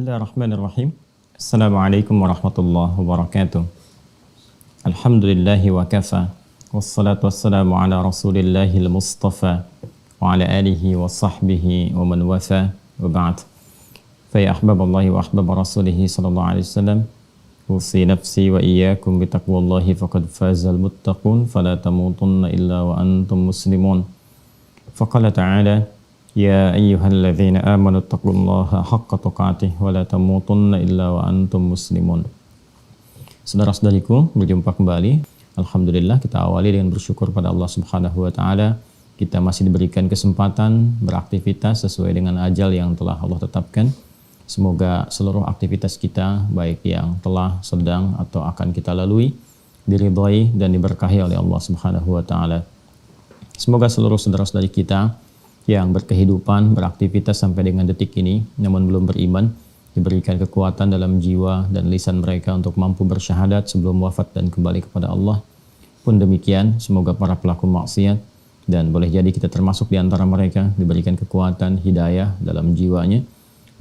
Bismillahirrahmanirrahim. Assalamualaikum warahmatullahi wabarakatuh. Alhamdulillahi wa kafa. Wassalatu wassalamu ala rasulillahil mustafa wa ala alihi wa sahbihi wa man wafa wa ba'd. Fa ya ahbaballahi wa ahbab rasulihi sallallahu alaihi wasallam. Usi nafsi wa iyyakum bi taqwallahi faqad fazal muttaqun fala tamutunna illa wa antum muslimun. Faqala ta'ala Ya ayyuhalladzina amanu taqullaha haqqa tuqatih wa la tamutunna illa wa antum muslimun. Saudara-saudariku, berjumpa kembali. Alhamdulillah, kita awali dengan bersyukur pada Allah Subhanahu wa taala. Kita masih diberikan kesempatan beraktivitas sesuai dengan ajal yang telah Allah tetapkan. Semoga seluruh aktivitas kita, baik yang telah, sedang atau akan kita lalui, diridhai dan diberkahi oleh Allah Subhanahu wa taala. Semoga seluruh saudara-saudari kita yang berkehidupan, beraktivitas sampai dengan detik ini, namun belum beriman, diberikan kekuatan dalam jiwa dan lisan mereka untuk mampu bersyahadat sebelum wafat dan kembali kepada Allah. Pun demikian, semoga para pelaku maksiat, dan boleh jadi kita termasuk di antara mereka, diberikan kekuatan, hidayah dalam jiwanya,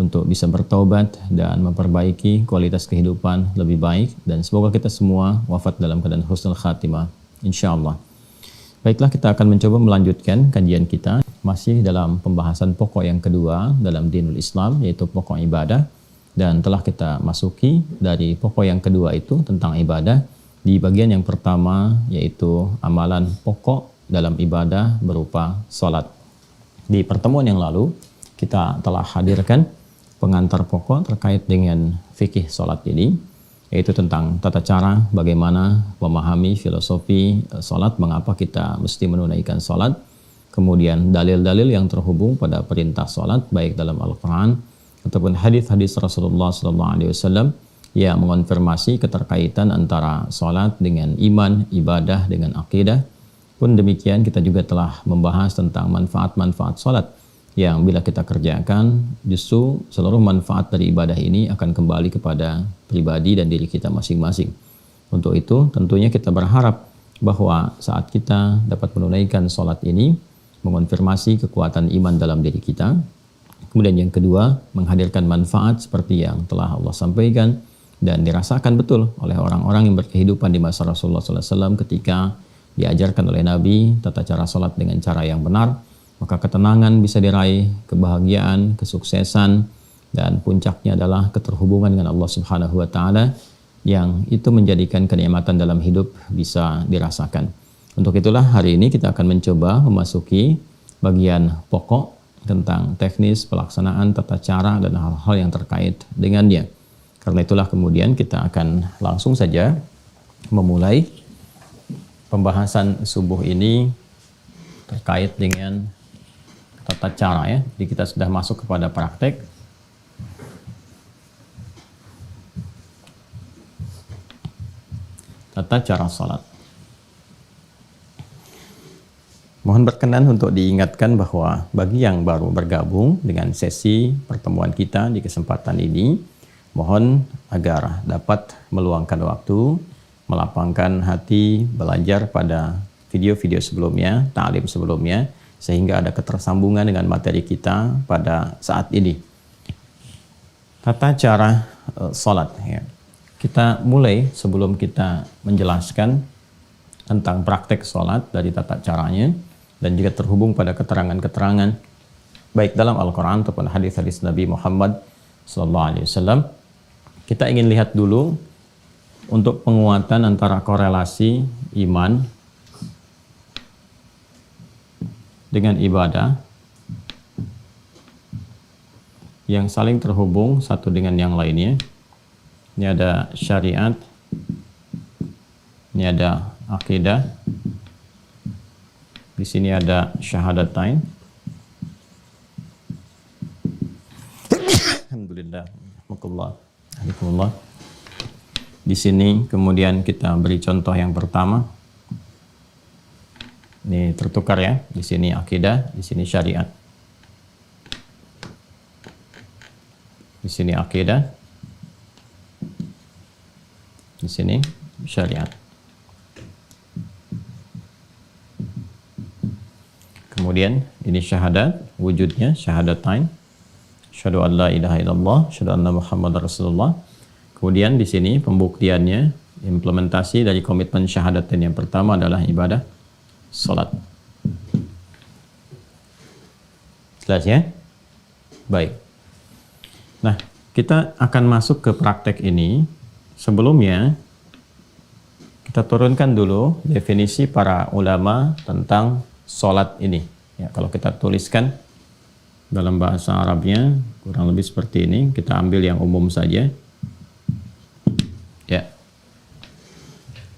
untuk bisa bertaubat dan memperbaiki kualitas kehidupan lebih baik, dan semoga kita semua wafat dalam keadaan husnul khatimah, insyaAllah. Baiklah, kita akan mencoba melanjutkan kajian kita masih dalam pembahasan pokok yang kedua dalam dinul Islam, yaitu pokok ibadah, dan telah kita masuki dari pokok yang kedua itu tentang ibadah di bagian yang pertama, yaitu amalan pokok dalam ibadah berupa sholat. Di pertemuan yang lalu kita telah hadirkan pengantar pokok terkait dengan fikih sholat ini, yaitu tentang tata cara bagaimana memahami filosofi sholat, mengapa kita mesti menunaikan sholat, kemudian dalil-dalil yang terhubung pada perintah sholat baik dalam Al-Quran ataupun hadis-hadis Rasulullah SAW yang mengonfirmasi keterkaitan antara sholat dengan iman, ibadah dengan akidah. Pun demikian kita juga telah membahas tentang manfaat-manfaat sholat yang bila kita kerjakan justru seluruh manfaat dari ibadah ini akan kembali kepada pribadi dan diri kita masing-masing. Untuk itu tentunya kita berharap bahwa saat kita dapat menunaikan sholat ini mengonfirmasi kekuatan iman dalam diri kita. Kemudian yang kedua, menghadirkan manfaat seperti yang telah Allah sampaikan dan dirasakan betul oleh orang-orang yang berkehidupan di masa Rasulullah SAW ketika diajarkan oleh Nabi tata cara sholat dengan cara yang benar, maka ketenangan bisa diraih, kebahagiaan, kesuksesan, dan puncaknya adalah keterhubungan dengan Allah Subhanahu wa taala yang itu menjadikan kenikmatan dalam hidup bisa dirasakan. Untuk itulah hari ini kita akan mencoba memasuki bagian pokok tentang teknis pelaksanaan tata cara dan hal-hal yang terkait dengannya. Karena itulah kemudian kita akan langsung saja memulai pembahasan subuh ini terkait dengan tata cara ya. Jadi kita sudah masuk kepada praktek. Tata cara salat. Mohon berkenan untuk diingatkan bahwa bagi yang baru bergabung dengan sesi pertemuan kita di kesempatan ini, mohon agar dapat meluangkan waktu, melapangkan hati, belajar pada video-video sebelumnya, ta'lim sebelumnya, sehingga ada ketersambungan dengan materi kita pada saat ini. Tata cara sholat. Ya. Kita mulai sebelum kita menjelaskan tentang praktek sholat dari tata caranya, dan juga terhubung pada keterangan-keterangan baik dalam Al-Quran ataupun hadis-hadis Nabi Muhammad SAW. Kita ingin lihat dulu untuk penguatan antara korelasi iman dengan ibadah yang saling terhubung satu dengan yang lainnya. Ini ada syariat, ini ada akidah, di sini ada syahadatain. Alhamdulillah. Alhamdulillah. Di sini kemudian kita beri contoh yang pertama. Ini tertukar ya. Di sini akidah, di sini syariat. Di sini akidah. Di sini syariat. Kemudian ini syahadat, wujudnya syahadatain. Asyhadu an la ilaha illallah, asyhadu anna Muhammadar Rasulullah. Kemudian di sini pembuktiannya, implementasi dari komitmen syahadatain yang pertama adalah ibadah salat. Jelas ya? Baik. Nah, kita akan masuk ke praktek ini. Sebelumnya, kita turunkan dulu definisi para ulama tentang sholat ini. Ya, kalau kita tuliskan dalam bahasa Arabnya, kurang lebih seperti ini. Kita ambil yang umum saja. Ya,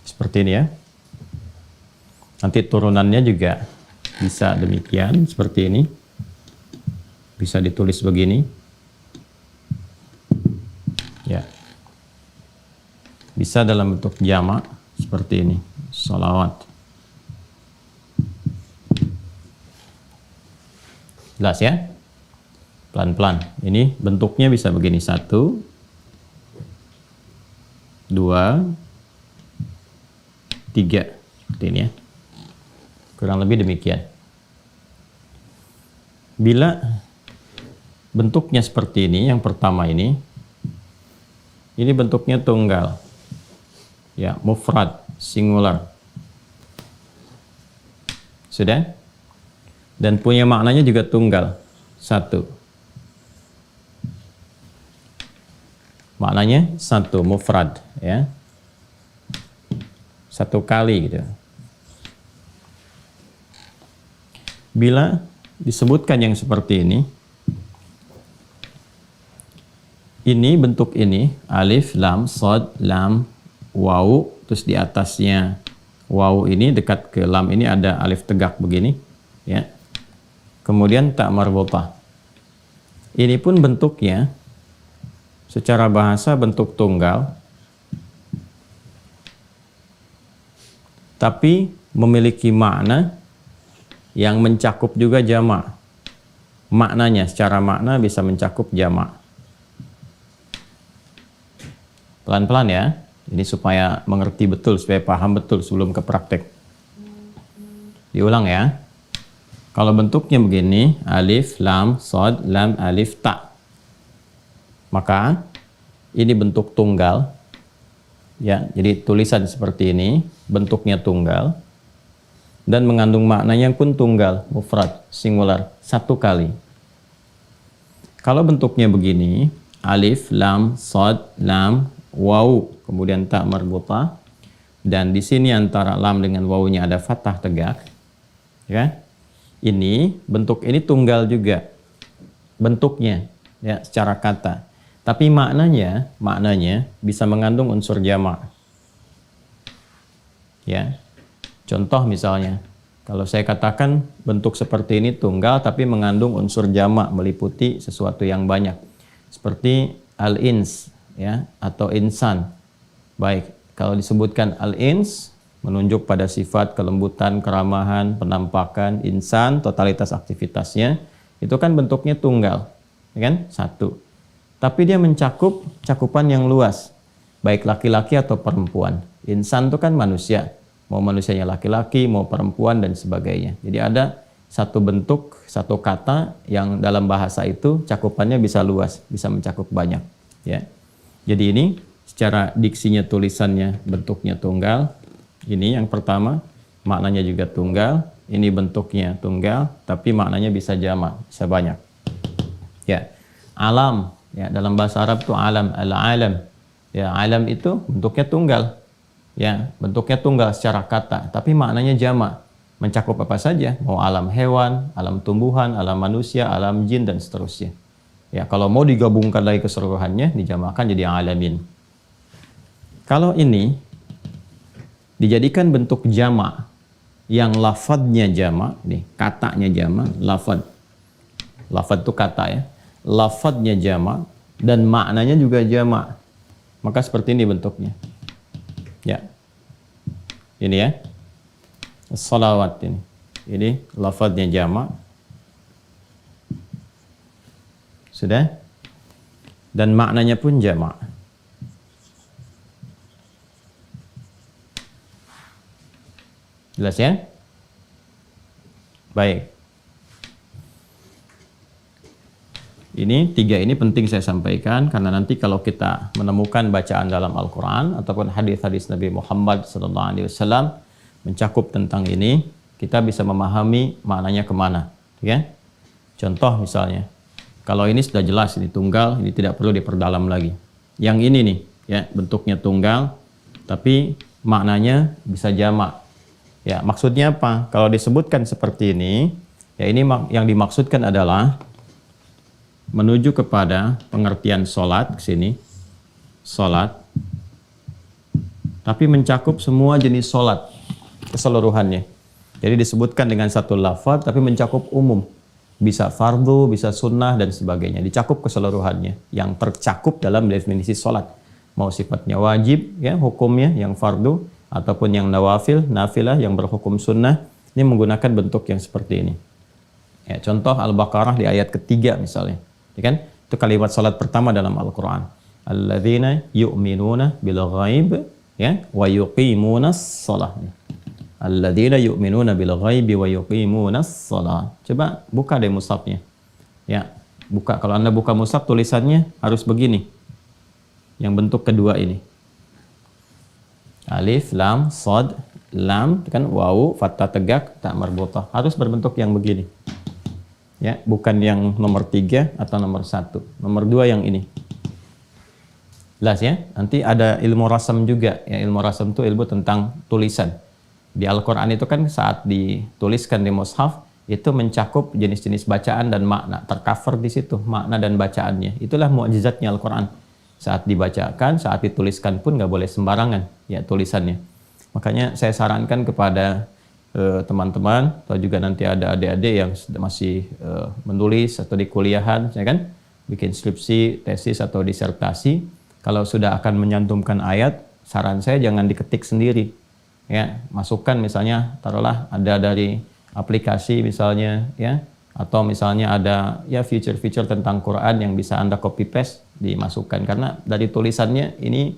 seperti ini ya. Nanti turunannya juga bisa demikian, seperti ini. Bisa ditulis begini. Ya, bisa dalam bentuk jamak seperti ini, sholawat. Jelas ya? Pelan-pelan. Ini bentuknya bisa begini, 1, 2, 3, seperti ini ya. Kurang lebih demikian. Bila bentuknya seperti ini, yang pertama ini bentuknya tunggal, ya, mufrad, singular. Sudah? Dan punya maknanya juga tunggal, 1. Maknanya 1, mufrad, ya. 1 kali gitu. Bila disebutkan yang seperti ini bentuk ini, alif, lam, shad, lam, waw, terus di atasnya waw ini dekat ke lam ini ada alif tegak begini, ya. Kemudian ta marbutah. Ini pun bentuknya secara bahasa bentuk tunggal, tapi memiliki makna yang mencakup juga jamak. Maknanya secara makna bisa mencakup jamak. Pelan-pelan ya, ini supaya mengerti betul, supaya paham betul sebelum ke praktek. Diulang ya. Kalau bentuknya begini, alif, lam, shad, lam, alif, ta. Maka ini bentuk tunggal. Ya, jadi tulisan seperti ini, bentuknya tunggal. Dan mengandung maknanya pun tunggal, mufrad, singular, 1 kali. Kalau bentuknya begini, alif, lam, shad, lam, waw, kemudian ta marbutah, dan di sini antara lam dengan wawnya ada fathah tegak, ya. Ini bentuk ini tunggal juga bentuknya, ya, secara kata, tapi maknanya bisa mengandung unsur jamak, ya. Contoh misalnya, kalau saya katakan bentuk seperti ini tunggal tapi mengandung unsur jamak, meliputi sesuatu yang banyak, seperti al-ins, ya, atau insan. Baik, kalau disebutkan al-ins menunjuk pada sifat kelembutan, keramahan, penampakan, insan, totalitas aktivitasnya, itu kan bentuknya tunggal, ya kan? 1. Tapi dia mencakup cakupan yang luas, baik laki-laki atau perempuan. Insan itu kan manusia, mau manusianya laki-laki, mau perempuan dan sebagainya. Jadi ada satu bentuk, satu kata yang dalam bahasa itu cakupannya bisa luas, bisa mencakup banyak, ya. Jadi ini secara diksinya, tulisannya, bentuknya tunggal. Ini yang pertama, maknanya juga tunggal. Ini bentuknya tunggal, tapi maknanya bisa jamak, bisa banyak. Ya, alam, ya, dalam bahasa Arab itu alam, al-alam. Ya, alam itu bentuknya tunggal. Ya, bentuknya tunggal secara kata, tapi maknanya jamak. Mencakup apa saja, mau alam hewan, alam tumbuhan, alam manusia, alam jin dan seterusnya. Ya, kalau mau digabungkan lagi keseluruhannya, dijamakan jadi alamin. Kalau ini dijadikan bentuk jamak yang lafadznya jamak, nih, katanya jamak, lafadz. Lafadz itu kata ya. Lafadznya jamak dan maknanya juga jamak. Maka seperti ini bentuknya. Ya. Ini ya. Sholawat ini. Ini lafadznya jamak. Sudah? Dan maknanya pun jamak. Jelas ya? Baik. Ini tiga ini penting saya sampaikan karena nanti kalau kita menemukan bacaan dalam Al-Quran ataupun hadis-hadis Nabi Muhammad SAW mencakup tentang ini, kita bisa memahami maknanya kemana. Ya? Contoh misalnya, kalau ini sudah jelas ini tunggal, ini tidak perlu diperdalam lagi. Yang ini nih, ya bentuknya tunggal, tapi maknanya bisa jamak. Ya, maksudnya apa? Kalau disebutkan seperti ini, ya ini yang dimaksudkan adalah menuju kepada pengertian sholat ke sini, sholat, tapi mencakup semua jenis sholat keseluruhannya. Jadi disebutkan dengan satu lafaz, tapi mencakup umum, bisa fardu, bisa sunnah dan sebagainya, dicakup keseluruhannya. Yang tercakup dalam definisi sholat, mau sifatnya wajib, ya hukumnya yang fardu, ataupun yang nawafil, nafilah yang berhukum sunnah, ini menggunakan bentuk yang seperti ini. Ya, contoh Al-Baqarah di ayat ketiga misalnya. Ya kan? Itu kalimat salat pertama dalam Al-Quran. Alladzina yu'minuna bil ghaib, ya, wa yuqimunas shalah. Alladzina yu'minuna bil ghaibi wa yuqimunas shalah. Coba buka deh mushafnya. Ya, buka. Kalau Anda buka mushaf tulisannya harus begini. Yang bentuk kedua ini. Alif, lam, shad, lam, kan wawu, fathah tegak, tak marbutah. Harus berbentuk yang begini. Ya, bukan yang nomor 3 atau nomor 1. Nomor 2 yang ini. Jelas ya? Nanti ada ilmu rasam juga. Ya, ilmu rasam itu ilmu tentang tulisan. Di Al-Quran itu kan saat dituliskan di mushaf, itu mencakup jenis-jenis bacaan dan makna. Tercover di situ, makna dan bacaannya. Itulah mukjizatnya Al-Quran. Saat dibacakan, saat dituliskan pun nggak boleh sembarangan ya tulisannya. Makanya saya sarankan kepada teman-teman atau juga nanti ada adik-adik yang masih menulis atau di kuliahan, ya kan, bikin skripsi, tesis atau disertasi, kalau sudah akan menyantumkan ayat, saran saya jangan diketik sendiri, ya, masukkan misalnya, taruhlah ada dari aplikasi misalnya, ya, atau misalnya ada ya feature-feature tentang Quran yang bisa Anda copy paste dimasukkan, karena dari tulisannya ini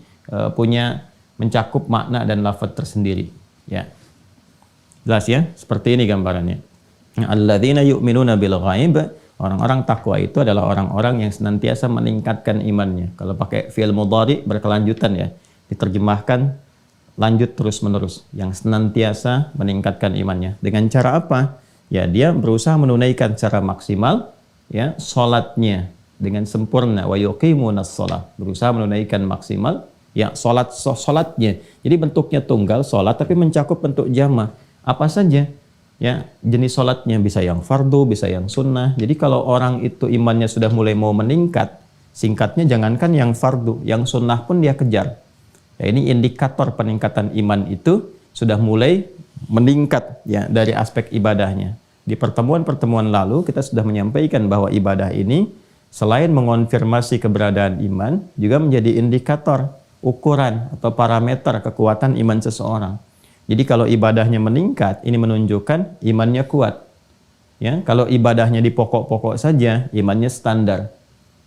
punya mencakup makna dan lafaz tersendiri, ya. Jelas ya, seperti ini gambarannya. Alladzina yu'minuna bil ghaib, orang-orang takwa itu adalah orang-orang yang senantiasa meningkatkan imannya. Kalau pakai fi'il mudhari berkelanjutan ya, diterjemahkan lanjut terus-menerus, yang senantiasa meningkatkan imannya. Dengan cara apa? Ya, dia berusaha menunaikan secara maksimal ya salatnya dengan sempurna, wa yuqimunas shalah, berusaha menunaikan maksimal ya salatnya. Jadi bentuknya tunggal salat tapi mencakup bentuk jama'. Apa saja ya jenis sholatnya, bisa yang fardu, bisa yang sunnah. Jadi kalau orang itu imannya sudah mulai mau meningkat, singkatnya jangankan yang fardu, yang sunnah pun dia kejar. Ya, ini indikator peningkatan iman itu sudah mulai meningkat ya dari aspek ibadahnya. Di pertemuan-pertemuan lalu kita sudah menyampaikan bahwa ibadah ini selain mengonfirmasi keberadaan iman, juga menjadi indikator, ukuran atau parameter kekuatan iman seseorang. Jadi kalau ibadahnya meningkat, ini menunjukkan imannya kuat. Ya, kalau ibadahnya di pokok-pokok saja, imannya standar.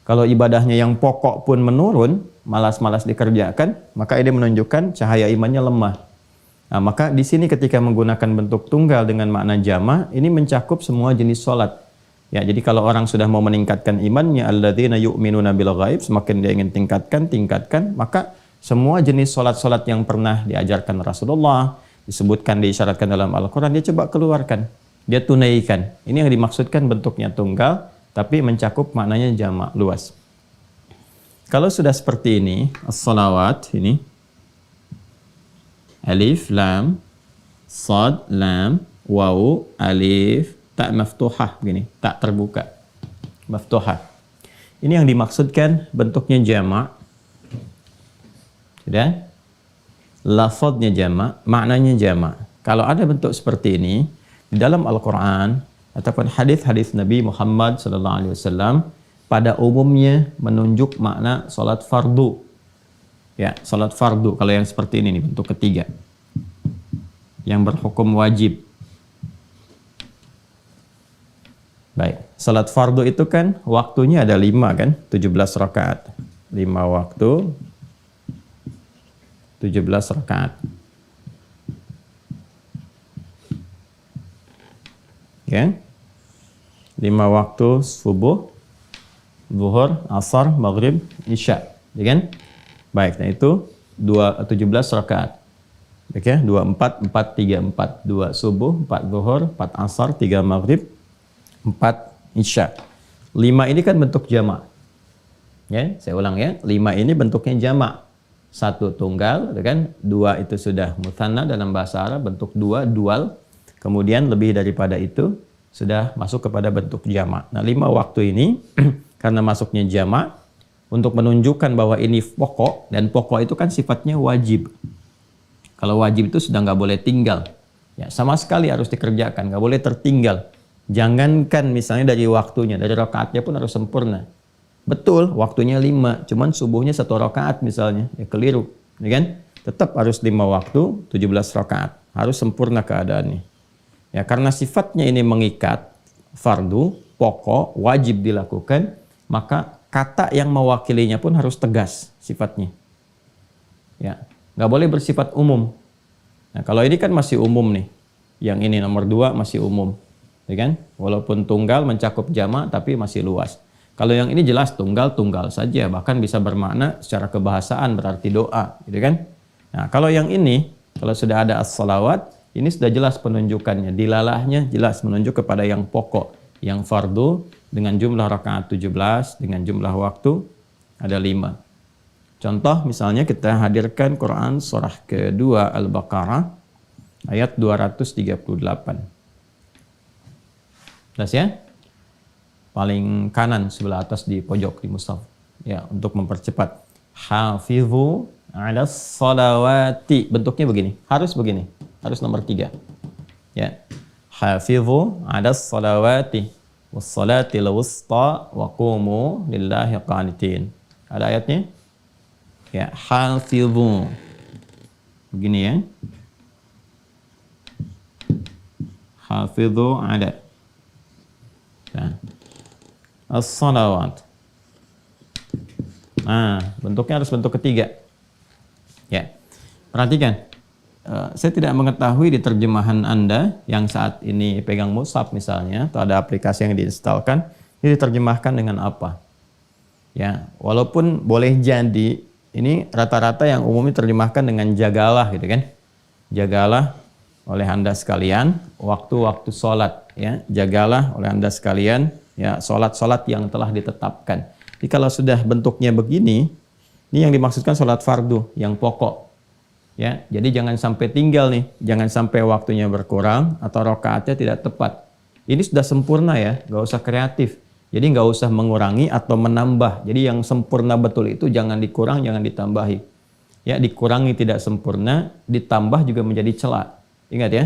Kalau ibadahnya yang pokok pun menurun, malas-malas dikerjakan, maka ini menunjukkan cahaya imannya lemah. Nah, maka di sini ketika menggunakan bentuk tunggal dengan makna jama', ini mencakup semua jenis sholat. Ya, jadi kalau orang sudah mau meningkatkan imannya, alladzina yu'minuna bil ghaib, semakin dia ingin tingkatkan, maka semua jenis sholat-sholat yang pernah diajarkan Rasulullah, disebutkan, diisyaratkan dalam Al-Quran, dia coba keluarkan, dia tunaikan. Ini yang dimaksudkan bentuknya tunggal, tapi mencakup maknanya jamak luas. Kalau sudah seperti ini, as-salawat ini, alif, lam, sad, lam, wawu, alif, tak maftuhah, begini, tak terbuka, maftuhah. Ini yang dimaksudkan bentuknya jamak. Sudah? Lafadznya jamak, maknanya jamak. Kalau ada bentuk seperti ini di dalam Al-Quran ataupun hadis-hadis Nabi Muhammad SAW, pada umumnya menunjuk makna salat fardu. Ya, salat fardu. Kalau yang seperti ini nih, bentuk ketiga, yang berhukum wajib. Baik, salat fardu itu kan waktunya ada 5 kan, 17 rakaat, 5 waktu. 17 rakaat. Ya. 5 waktu subuh, zuhur, asar, maghrib, isya, ya kan? Baik, nah itu 17 rakaat. Oke, 24, 4, 3, 4. 2 subuh, 4 zuhur, 4 asar, 3 maghrib, 4 isya. 5 ini kan bentuk jamak. Ya, saya ulang ya. 5 ini bentuknya jamak. 1 tunggal, kan? 2 itu sudah mutsanna dalam bahasa Arab, bentuk 2, dual. Kemudian lebih daripada itu sudah masuk kepada bentuk jamak. Nah, 5 waktu ini karena masuknya jamak, untuk menunjukkan bahwa ini pokok, dan pokok itu kan sifatnya wajib. Kalau wajib itu sudah nggak boleh tinggal. Ya, sama sekali harus dikerjakan, nggak boleh tertinggal. Jangankan misalnya dari waktunya, dari rakaatnya pun harus sempurna. Betul, waktunya 5, cuman subuhnya 1 rakaat misalnya, ya keliru, ya kan? Tetap harus 5 waktu, 17 rakaat, harus sempurna keadaannya. Ya, karena sifatnya ini mengikat, fardu, pokok, wajib dilakukan, maka kata yang mewakilinya pun harus tegas sifatnya. Ya, nggak boleh bersifat umum. Nah, kalau ini kan masih umum nih, yang ini nomor 2 masih umum, ya kan? Walaupun tunggal mencakup jamak, tapi masih luas. Kalau yang ini jelas tunggal saja, bahkan bisa bermakna secara kebahasaan berarti doa, gitu kan? Nah, kalau yang ini, kalau sudah ada as-salawat, ini sudah jelas penunjukannya, dilalahnya jelas menunjuk kepada yang pokok, yang fardu dengan jumlah rakaat 17, dengan jumlah waktu ada 5. Contoh misalnya kita hadirkan Quran surah kedua Al-Baqarah ayat 238. Jelas ya? Paling kanan sebelah atas di pojok di mushaf. Ya, untuk mempercepat. Hafizu 'alas salawati. Bentuknya begini, harus begini. Harus nomor 3. Ya. Hafizu 'alas salawati wassalatil wusta wa qumu lillahi qanitin. Ada ayatnya? Ya, hafizu. Begini ya. Hafizu ada. Nah, as-salawat. Nah, bentuknya harus bentuk ketiga. Ya. Perhatikan. Saya tidak mengetahui di terjemahan Anda yang saat ini pegang mushaf misalnya, atau ada aplikasi yang diinstalkan, ini diterjemahkan dengan apa. Ya, walaupun boleh jadi ini rata-rata yang umumnya terjemahkan dengan jagalah gitu kan. Jagalah oleh Anda sekalian waktu-waktu sholat, ya. Jagalah oleh Anda sekalian ya sholat-sholat yang telah ditetapkan. Jadi kalau sudah bentuknya begini, ini yang dimaksudkan sholat fardu yang pokok. Ya, jadi jangan sampai tinggal nih, jangan sampai waktunya berkurang atau rakaatnya tidak tepat. Ini sudah sempurna ya, nggak usah kreatif. Jadi nggak usah mengurangi atau menambah. Jadi yang sempurna betul itu jangan dikurang, jangan ditambahi. Ya, dikurangi tidak sempurna, ditambah juga menjadi celah. Ingat ya,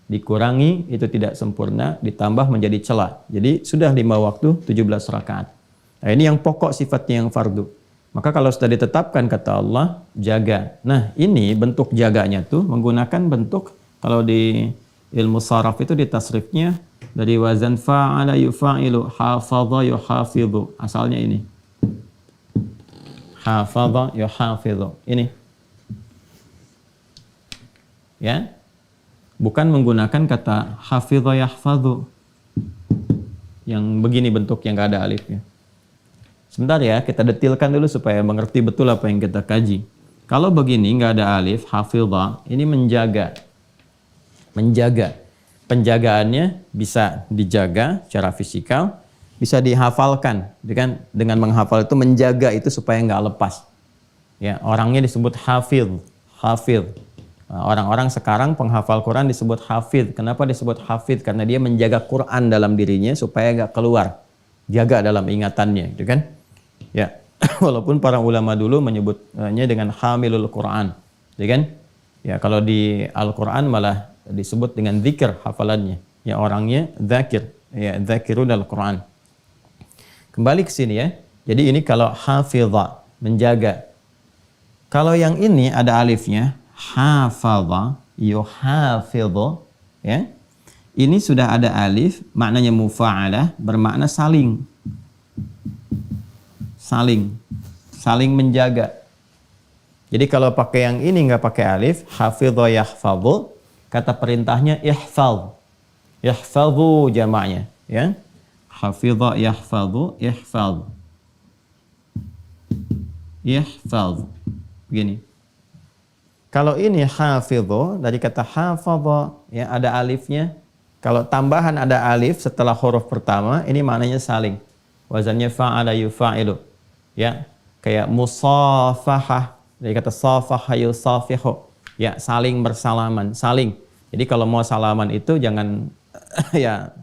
dikurangi itu tidak sempurna, ditambah menjadi celah. Jadi sudah 5 waktu, 17 rakaat. Nah, ini yang pokok sifatnya yang fardu. Maka kalau sudah ditetapkan kata Allah, jaga. Nah, ini bentuk jaganya tuh menggunakan bentuk, kalau di ilmu saraf itu di tasrifnya dari wazan fa'ala yufa'ilu, hafadha yuhafidhu. Asalnya ini. Hafadha yuhafidhu. Ini. Ya. Bukan menggunakan kata hafidha yahfadhu. Yang begini bentuk yang enggak ada alifnya. Sebentar ya, kita detilkan dulu supaya mengerti betul apa yang kita kaji. Kalau begini nggak ada alif, hafidha, ini menjaga. Menjaga. Penjagaannya bisa dijaga secara fisikal, bisa dihafalkan. Dengan menghafal itu menjaga itu supaya nggak lepas. Ya, orangnya disebut hafidh. Hafidh. Nah, orang-orang sekarang penghafal Quran disebut hafidh. Kenapa disebut hafidh? Karena dia menjaga Quran dalam dirinya supaya nggak keluar. Jaga dalam ingatannya, gitu kan? Ya, walaupun para ulama dulu menyebutnya dengan hamilul Quran, ya kan? Ya, kalau di Al-Quran malah disebut dengan zikir hafalannya. Ya, orangnya zakir, ya zakirun al-Quran. Kembali ke sini ya. Jadi ini kalau hafidha, menjaga. Kalau yang ini ada alifnya, hafadha, yuhafidhu, ya. Ini sudah ada alif, maknanya mufa'alah, bermakna saling. Saling menjaga. Jadi kalau pakai yang ini nggak pakai alif, hafidha yahfadhu, kata perintahnya ihfadh. Yahfadhu jamaknya, ya. Hafidha yahfadhu, ihfadh. Ihfaz. Begini. Kalau ini hafidho, dari kata hafadha, ya ada alifnya. Kalau tambahan ada alif setelah huruf pertama, ini maknanya saling. Wazannya fa'ala yufa'ilu. Ya, kayak musafahah, dari kata safaha yusafihu. Ya, saling bersalaman, saling. Jadi kalau mau salaman itu jangan ya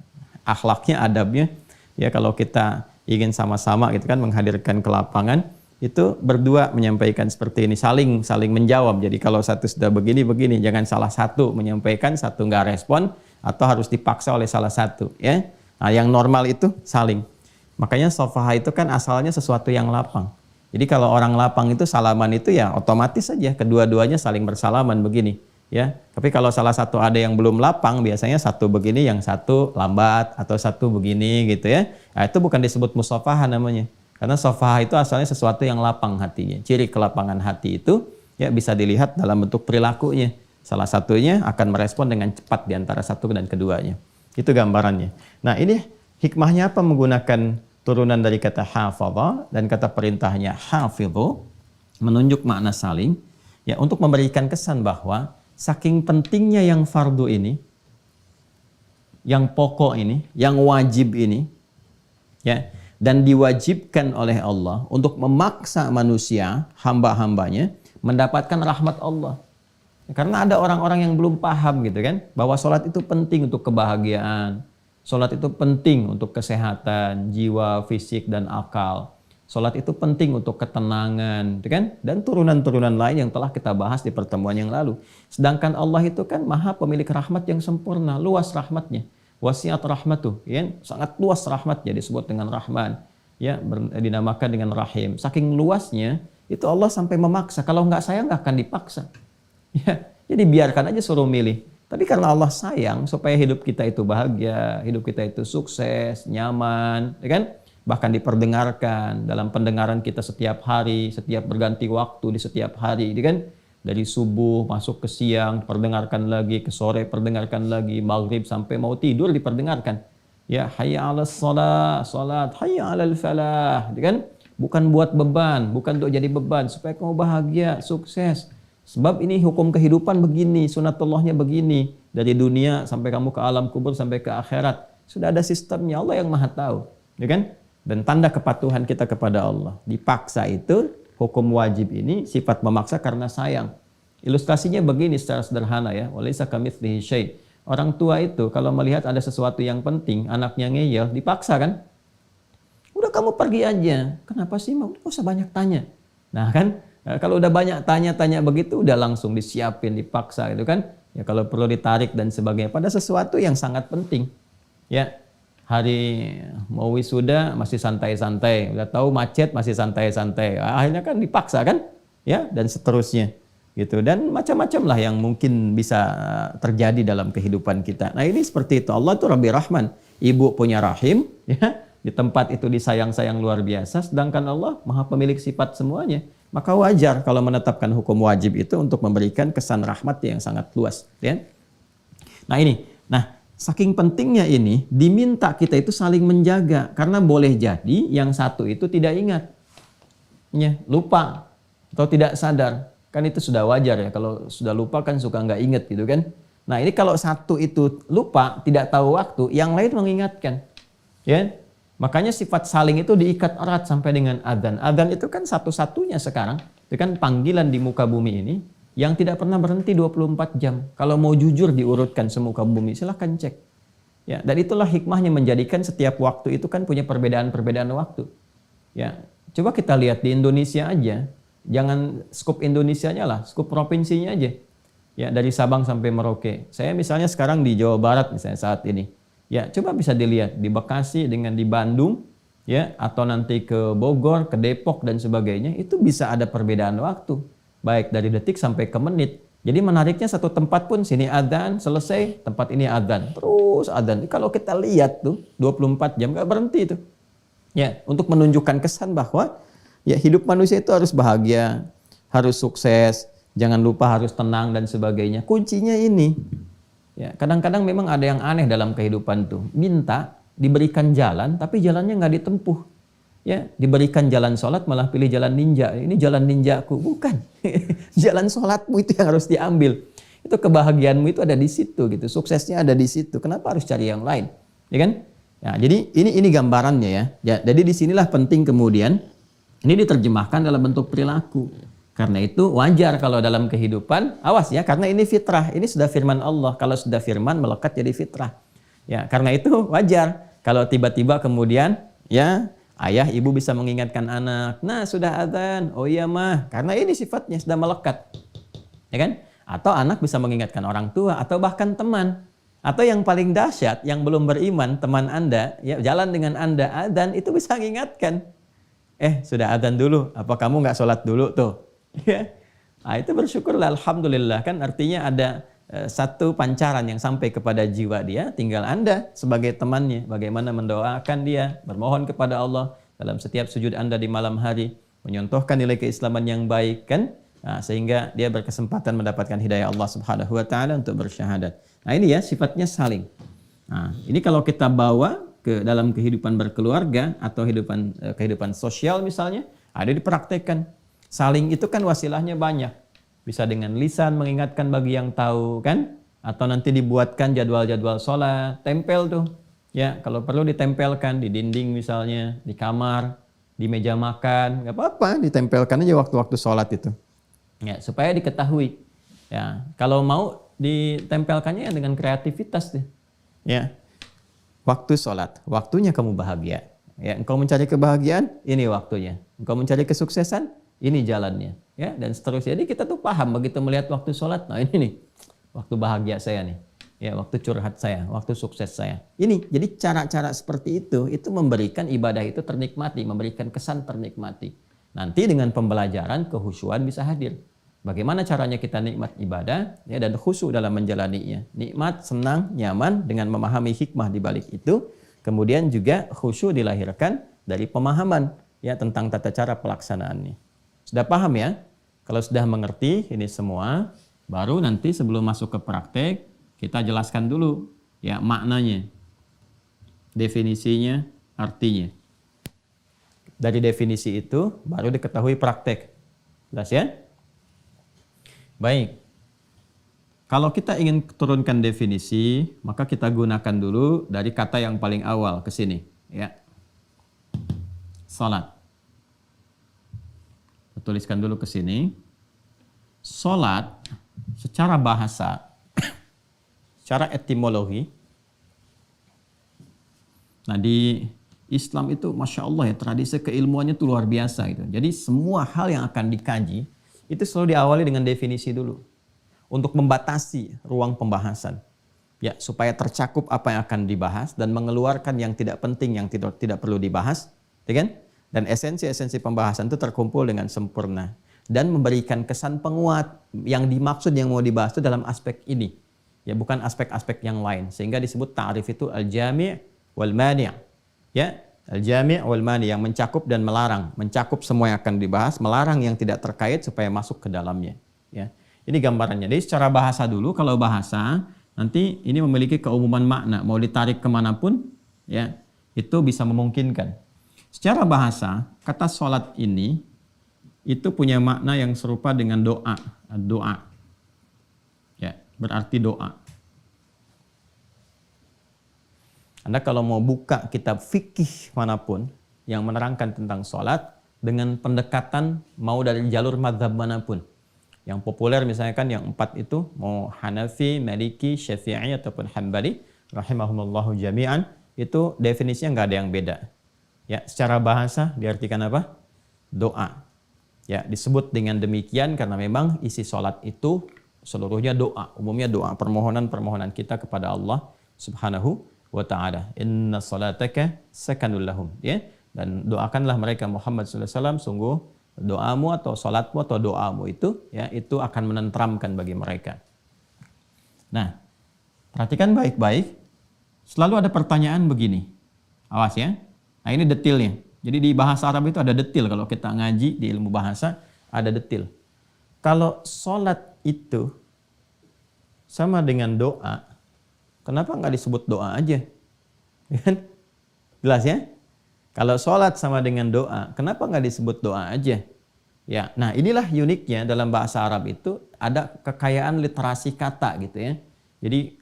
akhlaknya, adabnya. Ya kalau kita ingin sama-sama gitu kan menghadirkan ke lapangan, itu berdua menyampaikan seperti ini, saling menjawab. Jadi kalau satu sudah begini, jangan salah satu menyampaikan, satu nggak respon, atau harus dipaksa oleh salah satu. Ya, nah yang normal itu saling. Makanya sofaha itu kan asalnya sesuatu yang lapang. Jadi kalau orang lapang itu salaman itu ya otomatis saja kedua-duanya saling bersalaman begini. Ya, tapi kalau salah satu ada yang belum lapang, biasanya satu begini, yang satu lambat, atau satu begini gitu ya. Nah, itu bukan disebut musafaha namanya. Karena sofaha itu asalnya sesuatu yang lapang hatinya. Ciri kelapangan hati itu ya bisa dilihat dalam bentuk perilakunya. Salah satunya akan merespon dengan cepat di antara satu dan keduanya. Itu gambarannya. Nah, ini hikmahnya apa menggunakan turunan dari kata hafadha dan kata perintahnya hafidhu, menunjuk makna saling ya, untuk memberikan kesan bahwa saking pentingnya yang fardu ini, yang pokok ini, yang wajib ini ya, dan diwajibkan oleh Allah untuk memaksa manusia, hamba-hambanya, mendapatkan rahmat Allah. Karena ada orang-orang yang belum paham gitu kan, bahwa sholat itu penting untuk kebahagiaan, sholat itu penting untuk kesehatan, jiwa, fisik, dan akal. Sholat itu penting untuk ketenangan, gitu kan? Dan turunan-turunan lain yang telah kita bahas di pertemuan yang lalu. Sedangkan Allah itu kan maha pemilik rahmat yang sempurna, luas rahmatnya. Wasiat rahmatuh, ya, sangat luas rahmatnya, disebut dengan Rahman, ya, dinamakan dengan Rahim. Saking luasnya itu Allah sampai memaksa. Kalau nggak sayang nggak akan dipaksa. Ya, jadi biarkan aja suruh milih. Tapi karena Allah sayang supaya hidup kita itu bahagia, hidup kita itu sukses, nyaman, ya kan? Bahkan diperdengarkan dalam pendengaran kita setiap hari, setiap berganti waktu di setiap hari, ya kan? Dari subuh masuk ke siang perdengarkan lagi, ke sore perdengarkan lagi, maghrib sampai mau tidur diperdengarkan. Ya, hayya 'alas shalah, salat, hayya 'alal falah, gitu kan? Bukan buat beban, bukan untuk jadi beban, supaya kamu bahagia, sukses. Sebab ini hukum kehidupan begini, sunatullahnya begini, dari dunia sampai kamu ke alam kubur sampai ke akhirat. Sudah ada sistemnya, Allah yang Maha tahu, ya kan? Dan tanda kepatuhan kita kepada Allah. Dipaksa itu hukum wajib ini sifat memaksa karena sayang. Ilustrasinya begini secara sederhana ya. Walaysa kamitslihi syai'. Orang tua itu kalau melihat ada sesuatu yang penting, anaknya ngeyel, dipaksa kan? Udah kamu pergi aja. Kenapa sih? Nggak usah banyak tanya. Nah kan, kalau udah banyak tanya-tanya begitu, udah langsung disiapin, dipaksa gitu kan? Ya kalau perlu ditarik dan sebagainya. Pada sesuatu yang sangat penting. Ya, hari mau wisuda masih santai-santai, udah tahu macet masih santai-santai, akhirnya kan dipaksa kan, ya, dan seterusnya gitu, dan macam-macam lah yang mungkin bisa terjadi dalam kehidupan kita. Nah ini seperti itu, Allah itu Rabbi Rahman, ibu punya rahim, ya, di tempat itu disayang-sayang luar biasa, sedangkan Allah maha pemilik sifat semuanya, maka wajar kalau menetapkan hukum wajib itu untuk memberikan kesan rahmat yang sangat luas, ya. Nah ini, saking pentingnya ini, diminta kita itu saling menjaga. Karena boleh jadi yang satu itu tidak ingat. Ya, lupa. Atau tidak sadar. Kan itu sudah wajar ya. Kalau sudah lupa kan suka nggak ingat gitu kan. Nah ini kalau satu itu lupa, tidak tahu waktu, yang lain mengingatkan. Ya, makanya sifat saling itu diikat erat sampai dengan adzan. Adzan itu kan satu-satunya sekarang. Itu kan panggilan di muka bumi ini yang tidak pernah berhenti 24 jam. Kalau mau jujur diurutkan semuka bumi, silahkan cek. Ya, dan itulah hikmahnya menjadikan setiap waktu itu kan punya perbedaan-perbedaan waktu. Ya, coba kita lihat di Indonesia aja. Jangan skup Indonesianya lah, skup provinsinya aja. Ya, dari Sabang sampai Merauke. Saya misalnya sekarang di Jawa Barat misalnya saat ini. Ya, coba bisa dilihat di Bekasi dengan di Bandung, ya, atau nanti ke Bogor, ke Depok dan sebagainya, itu bisa ada perbedaan waktu. Baik dari detik sampai ke menit. Jadi menariknya satu tempat pun sini adzan, selesai, tempat ini adzan. Terus adzan. Kalau kita lihat tuh 24 jam gak berhenti tuh. Ya, untuk menunjukkan kesan bahwa ya hidup manusia itu harus bahagia, harus sukses, jangan lupa harus tenang dan sebagainya. Kuncinya ini. Ya, kadang-kadang memang ada yang aneh dalam kehidupan tuh. Minta diberikan jalan tapi jalannya nggak ditempuh. Ya, diberikan jalan sholat malah pilih jalan ninja. Ini jalan ninjaku, bukan. Jalan sholatmu itu yang harus diambil. Itu kebahagiaanmu itu ada di situ gitu. Suksesnya ada di situ. Kenapa harus cari yang lain? Ya kan? Ya, jadi ini gambarannya ya. Ya, jadi disinilah penting kemudian ini diterjemahkan dalam bentuk perilaku. Karena itu wajar kalau dalam kehidupan, awas ya, karena ini fitrah. Ini sudah firman Allah. Kalau sudah firman melekat jadi fitrah. Ya, karena itu wajar kalau tiba-tiba kemudian ya ayah ibu bisa mengingatkan anak, nah sudah adzan, oh iya mah, karena ini sifatnya sudah melekat, ya kan? Atau anak bisa mengingatkan orang tua atau bahkan teman, atau yang paling dahsyat yang belum beriman teman anda, ya jalan dengan anda adzan itu bisa mengingatkan, sudah adzan dulu, apa kamu nggak sholat dulu tuh, ya? Nah, itu bersyukurlah, alhamdulillah kan artinya ada satu pancaran yang sampai kepada jiwa dia, tinggal anda sebagai temannya bagaimana mendoakan dia, bermohon kepada Allah dalam setiap sujud anda di malam hari, menyontohkan nilai keislaman yang baik kan, nah, sehingga dia berkesempatan mendapatkan hidayah Allah Subhanahu wa taala untuk bersyahadat. Nah, ini ya sifatnya saling. Nah, ini kalau kita bawa ke dalam kehidupan berkeluarga atau kehidupan sosial misalnya, ada dipraktekkan. Saling itu kan wasilahnya banyak. Bisa dengan lisan mengingatkan bagi yang tahu kan, atau nanti dibuatkan jadwal-jadwal sholat, tempel tuh ya, kalau perlu ditempelkan di dinding misalnya, di kamar, di meja makan, nggak apa-apa, ditempelkan aja waktu-waktu sholat itu ya, supaya diketahui ya. Kalau mau ditempelkannya dengan kreativitas deh ya, waktu sholat, waktunya kamu bahagia ya, engkau mencari kebahagiaan, ini waktunya, engkau mencari kesuksesan, ini jalannya ya, dan seterusnya. Jadi kita tuh paham begitu melihat waktu sholat, nah ini nih waktu bahagia saya nih ya, waktu curhat saya, waktu sukses saya ini. Jadi cara-cara seperti itu memberikan ibadah itu ternikmati, memberikan kesan ternikmati. Nanti dengan pembelajaran kehusyuan bisa hadir. Bagaimana caranya kita nikmat ibadah ya, dan khusyuk dalam menjalaninya, nikmat, senang, nyaman dengan memahami hikmah di balik itu. Kemudian juga khusyuk dilahirkan dari pemahaman ya tentang tata cara pelaksanaannya. Sudah paham ya? Kalau sudah mengerti ini semua, baru nanti sebelum masuk ke praktek, kita jelaskan dulu ya maknanya, definisinya, artinya. Dari definisi itu baru diketahui praktek. Jelas ya? Baik. Kalau kita ingin turunkan definisi, maka kita gunakan dulu dari kata yang paling awal ke sini ya. Salat. Tuliskan dulu ke sini. Salat secara bahasa, secara etimologi. Nah, di Islam itu Masya Allah ya, tradisi keilmuannya itu luar biasa gitu. Jadi semua hal yang akan dikaji itu selalu diawali dengan definisi dulu, untuk membatasi ruang pembahasan ya, supaya tercakup apa yang akan dibahas dan mengeluarkan yang tidak penting, yang tidak perlu dibahas, ya kan? Dan esensi-esensi pembahasan itu terkumpul dengan sempurna dan memberikan kesan penguat yang dimaksud, yang mau dibahas itu dalam aspek ini ya, bukan aspek-aspek yang lain, sehingga disebut ta'rif itu al-jami' wal mani' ya, al-jami' wal mani', yang mencakup dan melarang, mencakup semua yang akan dibahas, melarang yang tidak terkait supaya masuk ke dalamnya ya. Ini gambarannya. Jadi secara bahasa dulu, kalau bahasa nanti ini memiliki keumuman makna, mau ditarik kemanapun ya itu bisa memungkinkan. Secara bahasa, kata sholat ini itu punya makna yang serupa dengan doa. Doa. Ya, berarti doa. Anda kalau mau buka kitab fikih manapun yang menerangkan tentang sholat dengan pendekatan mau dari jalur mazhab manapun. Yang populer misalnya kan yang 4 itu, mau Hanafi, Maliki, Syafi'i ataupun Hambali, rahimahumullahu jami'an, itu definisinya nggak ada yang beda. Ya, secara bahasa diartikan apa? Doa. Ya, disebut dengan demikian karena memang isi sholat itu seluruhnya doa. Umumnya doa, permohonan-permohonan kita kepada Allah Subhanahu wa ta'ala. Inna salataka sakanul lahum. Ya, dan doakanlah mereka Muhammad SAW, sungguh doamu atau sholatmu atau doamu itu ya, itu akan menenteramkan bagi mereka. Nah, perhatikan baik-baik. Selalu ada pertanyaan begini. Awas ya. Nah, ini detailnya. Jadi di bahasa Arab itu ada detail. Kalau kita ngaji di ilmu bahasa, ada detail. Kalau sholat itu sama dengan doa, kenapa nggak disebut doa aja? Jelas ya? Kalau sholat sama dengan doa, kenapa nggak disebut doa aja? Ya, nah inilah uniknya dalam bahasa Arab itu ada kekayaan literasi kata gitu ya. Jadi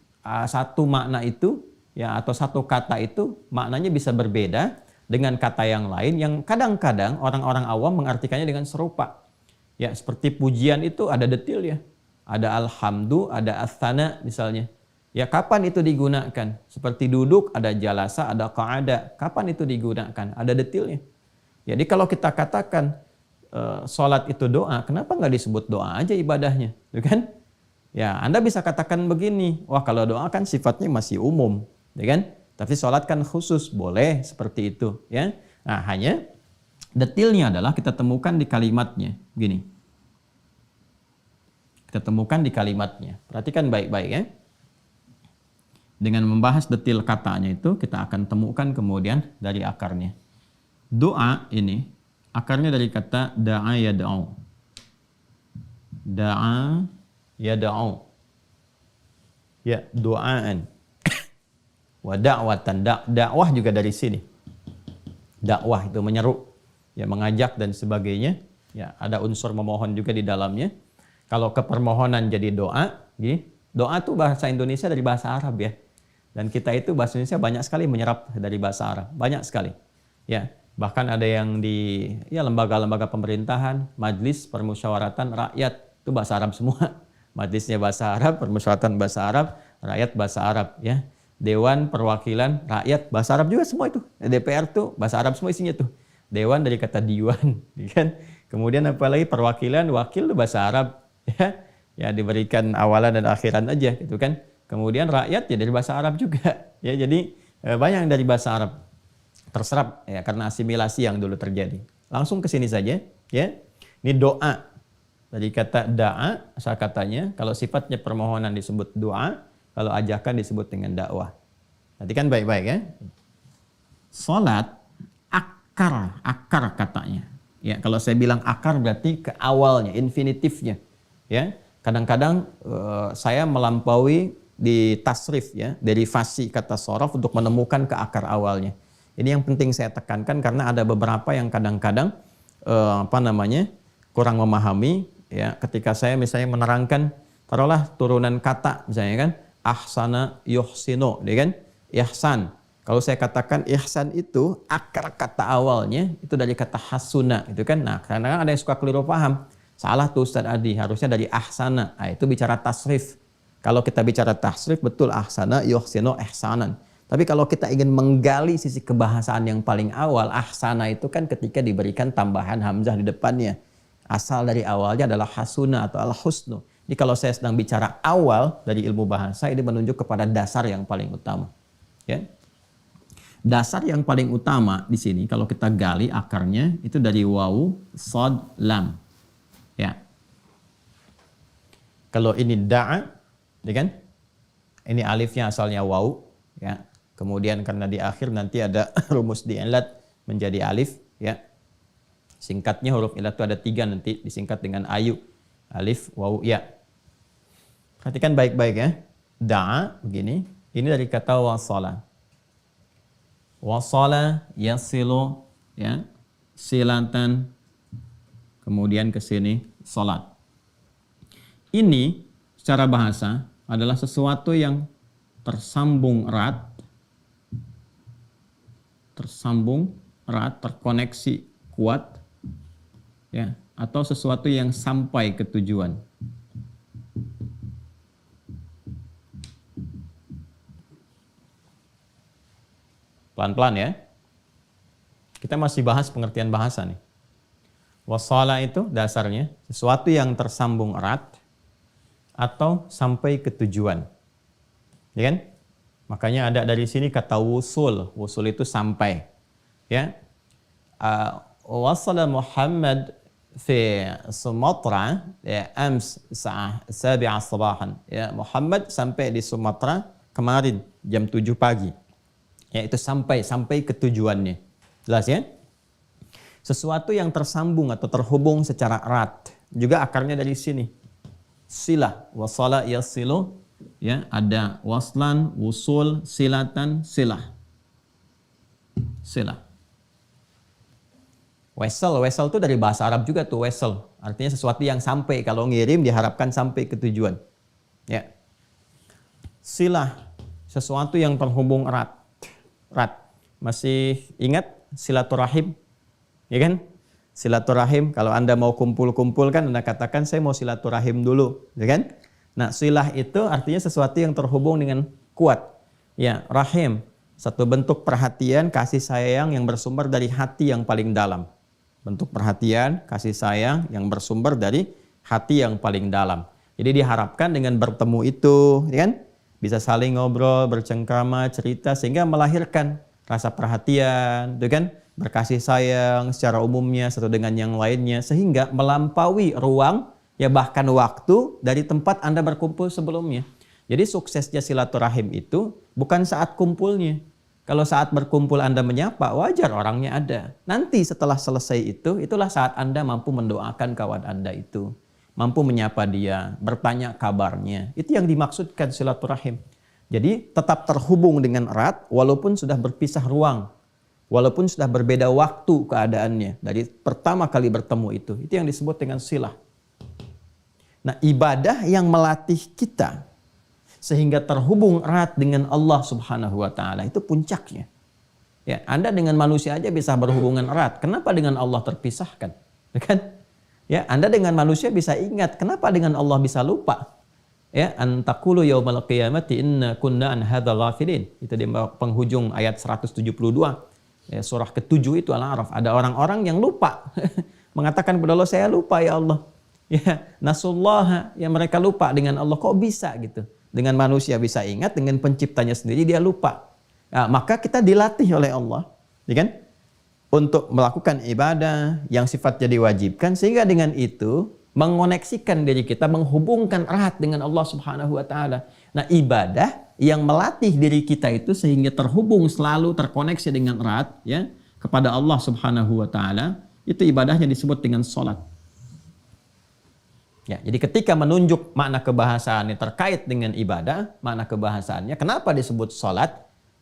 satu makna itu ya atau satu kata itu maknanya bisa berbeda dengan kata yang lain yang kadang-kadang orang-orang awam mengartikannya dengan serupa. Ya, seperti pujian itu ada detil ya. Ada alhamdu, ada asthana misalnya. Ya, kapan itu digunakan? Seperti duduk, ada jalasa, ada qa'ada. Kapan itu digunakan? Ada detilnya. Jadi kalau kita katakan sholat itu doa, kenapa nggak disebut doa aja ibadahnya? Gitu kan? Ya, Anda bisa katakan begini, wah kalau doa kan sifatnya masih umum, ya kan? Tapi sholat kan khusus, boleh seperti itu, ya. Nah, hanya detilnya adalah kita temukan di kalimatnya, gini. Kita temukan di kalimatnya. Perhatikan baik-baik ya. Dengan membahas detil katanya itu, kita akan temukan kemudian dari akarnya. Doa ini, akarnya dari kata da'a yada'u. Da'a yada'u. Ya, doaan. Wa da'watan. Dakwah juga dari sini. Dakwah itu menyeru, ya mengajak dan sebagainya. Ya, ada unsur memohon juga di dalamnya. Kalau kepermohonan jadi doa, doa itu bahasa Indonesia dari bahasa Arab ya. Dan kita itu bahasa Indonesia banyak sekali menyerap dari bahasa Arab, banyak sekali. Ya, bahkan ada yang di ya lembaga-lembaga pemerintahan, majlis permusyawaratan rakyat itu bahasa Arab semua. Majlisnya bahasa Arab, permusyawaratan bahasa Arab, rakyat bahasa Arab ya. Dewan perwakilan rakyat bahasa Arab juga semua itu. DPR tuh bahasa Arab semua isinya tuh. Dewan dari kata diwan, kan? Kemudian apalagi perwakilan wakil itu bahasa Arab ya. Ya diberikan awalan dan akhiran aja gitu kan. Kemudian rakyat ya dari bahasa Arab juga. Ya, jadi banyak dari bahasa Arab terserap ya karena asimilasi yang dulu terjadi. Langsung ke sini saja ya. Ini doa. Dari kata da'a asal katanya, kalau sifatnya permohonan disebut doa, kalau ajakan disebut dengan dakwah. Perhatikan baik-baik ya. Salat akar katanya. Ya, kalau saya bilang akar berarti ke awalnya, infinitifnya. Ya. Kadang-kadang saya melampaui di tasrif ya, derivasi kata sorof untuk menemukan ke akar awalnya. Ini yang penting saya tekankan karena ada beberapa yang kadang-kadang kurang memahami ya, ketika saya misalnya menerangkan taruhlah turunan kata misalnya kan ahsana yuhsinu, ya kan? Ihsan. Kalau saya katakan ihsan itu akar kata awalnya itu dari kata hasuna gitu kan. Nah, kadang-kadang ada yang suka keliru paham. Salah tuh Ustaz Adi, harusnya dari ahsana. Nah, itu bicara tasrif. Kalau kita bicara tasrif, betul ahsana, yuhsinu, ihsanan. Tapi kalau kita ingin menggali sisi kebahasaan yang paling awal, ahsana itu kan ketika diberikan tambahan hamzah di depannya. Asal dari awalnya adalah hasuna atau al-husnu. Jadi kalau saya sedang bicara awal dari ilmu bahasa, ini menunjuk kepada dasar yang paling utama. Ya. Dasar yang paling utama di sini, kalau kita gali akarnya, itu dari wawu, sod, lam. Ya. Kalau ini da'a, ya kan? Ini alifnya asalnya waw, ya. Kemudian karena di akhir nanti ada rumus di'ilat menjadi alif, ya. Singkatnya huruf ilat itu ada 3 nanti disingkat dengan ayu. Alif, waw, ya. Perhatikan baik-baik ya. Da'a begini, ini dari kata wasala. Wasala yasilu, ya. Silatan. Kemudian ke sini salat. Ini secara bahasa adalah sesuatu yang tersambung erat, terkoneksi kuat, ya, atau sesuatu yang sampai ke tujuan. Pelan-pelan ya. Kita masih bahas pengertian bahasa nih. Wasala itu dasarnya sesuatu yang tersambung erat atau sampai ke tujuan. Ya kan? Makanya ada dari sini kata wusul. Wusul itu sampai. Ya. Wasala Muhammad fi Sumatra ya, ams sa'ah 7 sabahan. Ya, Muhammad sampai di Sumatera kemarin jam 7 pagi. Ya, itu sampai ke tujuannya. Jelas ya? Sesuatu yang tersambung atau terhubung secara erat. Juga akarnya dari sini. Silah, wasala yasilu, ya, ada waslan, wusul, silatan, silah. Silah. Wesel itu dari bahasa Arab juga tuh, wesel. Artinya sesuatu yang sampai, kalau ngirim diharapkan sampai ke tujuan. Ya. Silah, sesuatu yang terhubung erat. Masih ingat silaturahim? Ya kan? Silaturahim, kalau Anda mau kumpul-kumpul kan Anda katakan saya mau silaturahim dulu, ya kan? Nah, silah itu artinya sesuatu yang terhubung dengan kuat. Ya, rahim, satu bentuk perhatian, kasih sayang yang bersumber dari hati yang paling dalam. Bentuk perhatian, kasih sayang yang bersumber dari hati yang paling dalam. Jadi diharapkan dengan bertemu itu, ya kan? Bisa saling ngobrol, bercengkrama, cerita sehingga melahirkan rasa perhatian, ya kan? Berkasih sayang secara umumnya satu dengan yang lainnya sehingga melampaui ruang, ya bahkan waktu dari tempat Anda berkumpul sebelumnya. Jadi suksesnya silaturahim itu bukan saat kumpulnya. Kalau saat berkumpul Anda menyapa, wajar orangnya ada. Nanti setelah selesai itu, itulah saat Anda mampu mendoakan kawan Anda itu. Mampu menyapa dia, bertanya kabarnya. Itu yang dimaksudkan silaturahim. Jadi tetap terhubung dengan erat walaupun sudah berpisah ruang. Walaupun sudah berbeda waktu keadaannya. Dari pertama kali bertemu itu. Itu yang disebut dengan silah. Nah, ibadah yang melatih kita sehingga terhubung erat dengan Allah Subhanahu wa taala itu puncaknya. Ya, Anda dengan manusia aja bisa berhubungan erat. Kenapa dengan Allah terpisahkan? Ya kan? Ya, Anda dengan manusia bisa ingat, kenapa dengan Allah bisa lupa? Ya, antaqulu yaumal qiyamati inna kunna an hadzal ghafilin. Itu di penghujung ayat 172. Ya, surah ke-7 itu Al-A'raf. Ada orang-orang yang lupa. Mengatakan kepada Allah, saya lupa ya Allah. Ya, nasullaha, ya mereka lupa dengan Allah. Kok bisa gitu? Dengan manusia bisa ingat, dengan penciptanya sendiri dia lupa. Nah, maka kita dilatih oleh Allah, ya kan? Untuk melakukan ibadah yang sifatnya diwajibkan, sehingga dengan itu mengoneksikan diri kita, menghubungkan erat dengan Allah Subhanahu wa taala. Nah, ibadah yang melatih diri kita itu sehingga terhubung selalu terkoneksi dengan erat ya kepada Allah Subhanahu wa taala, itu ibadahnya disebut dengan salat. Ya, jadi ketika menunjuk makna kebahasaannya terkait dengan ibadah, makna kebahasaannya, kenapa disebut salat?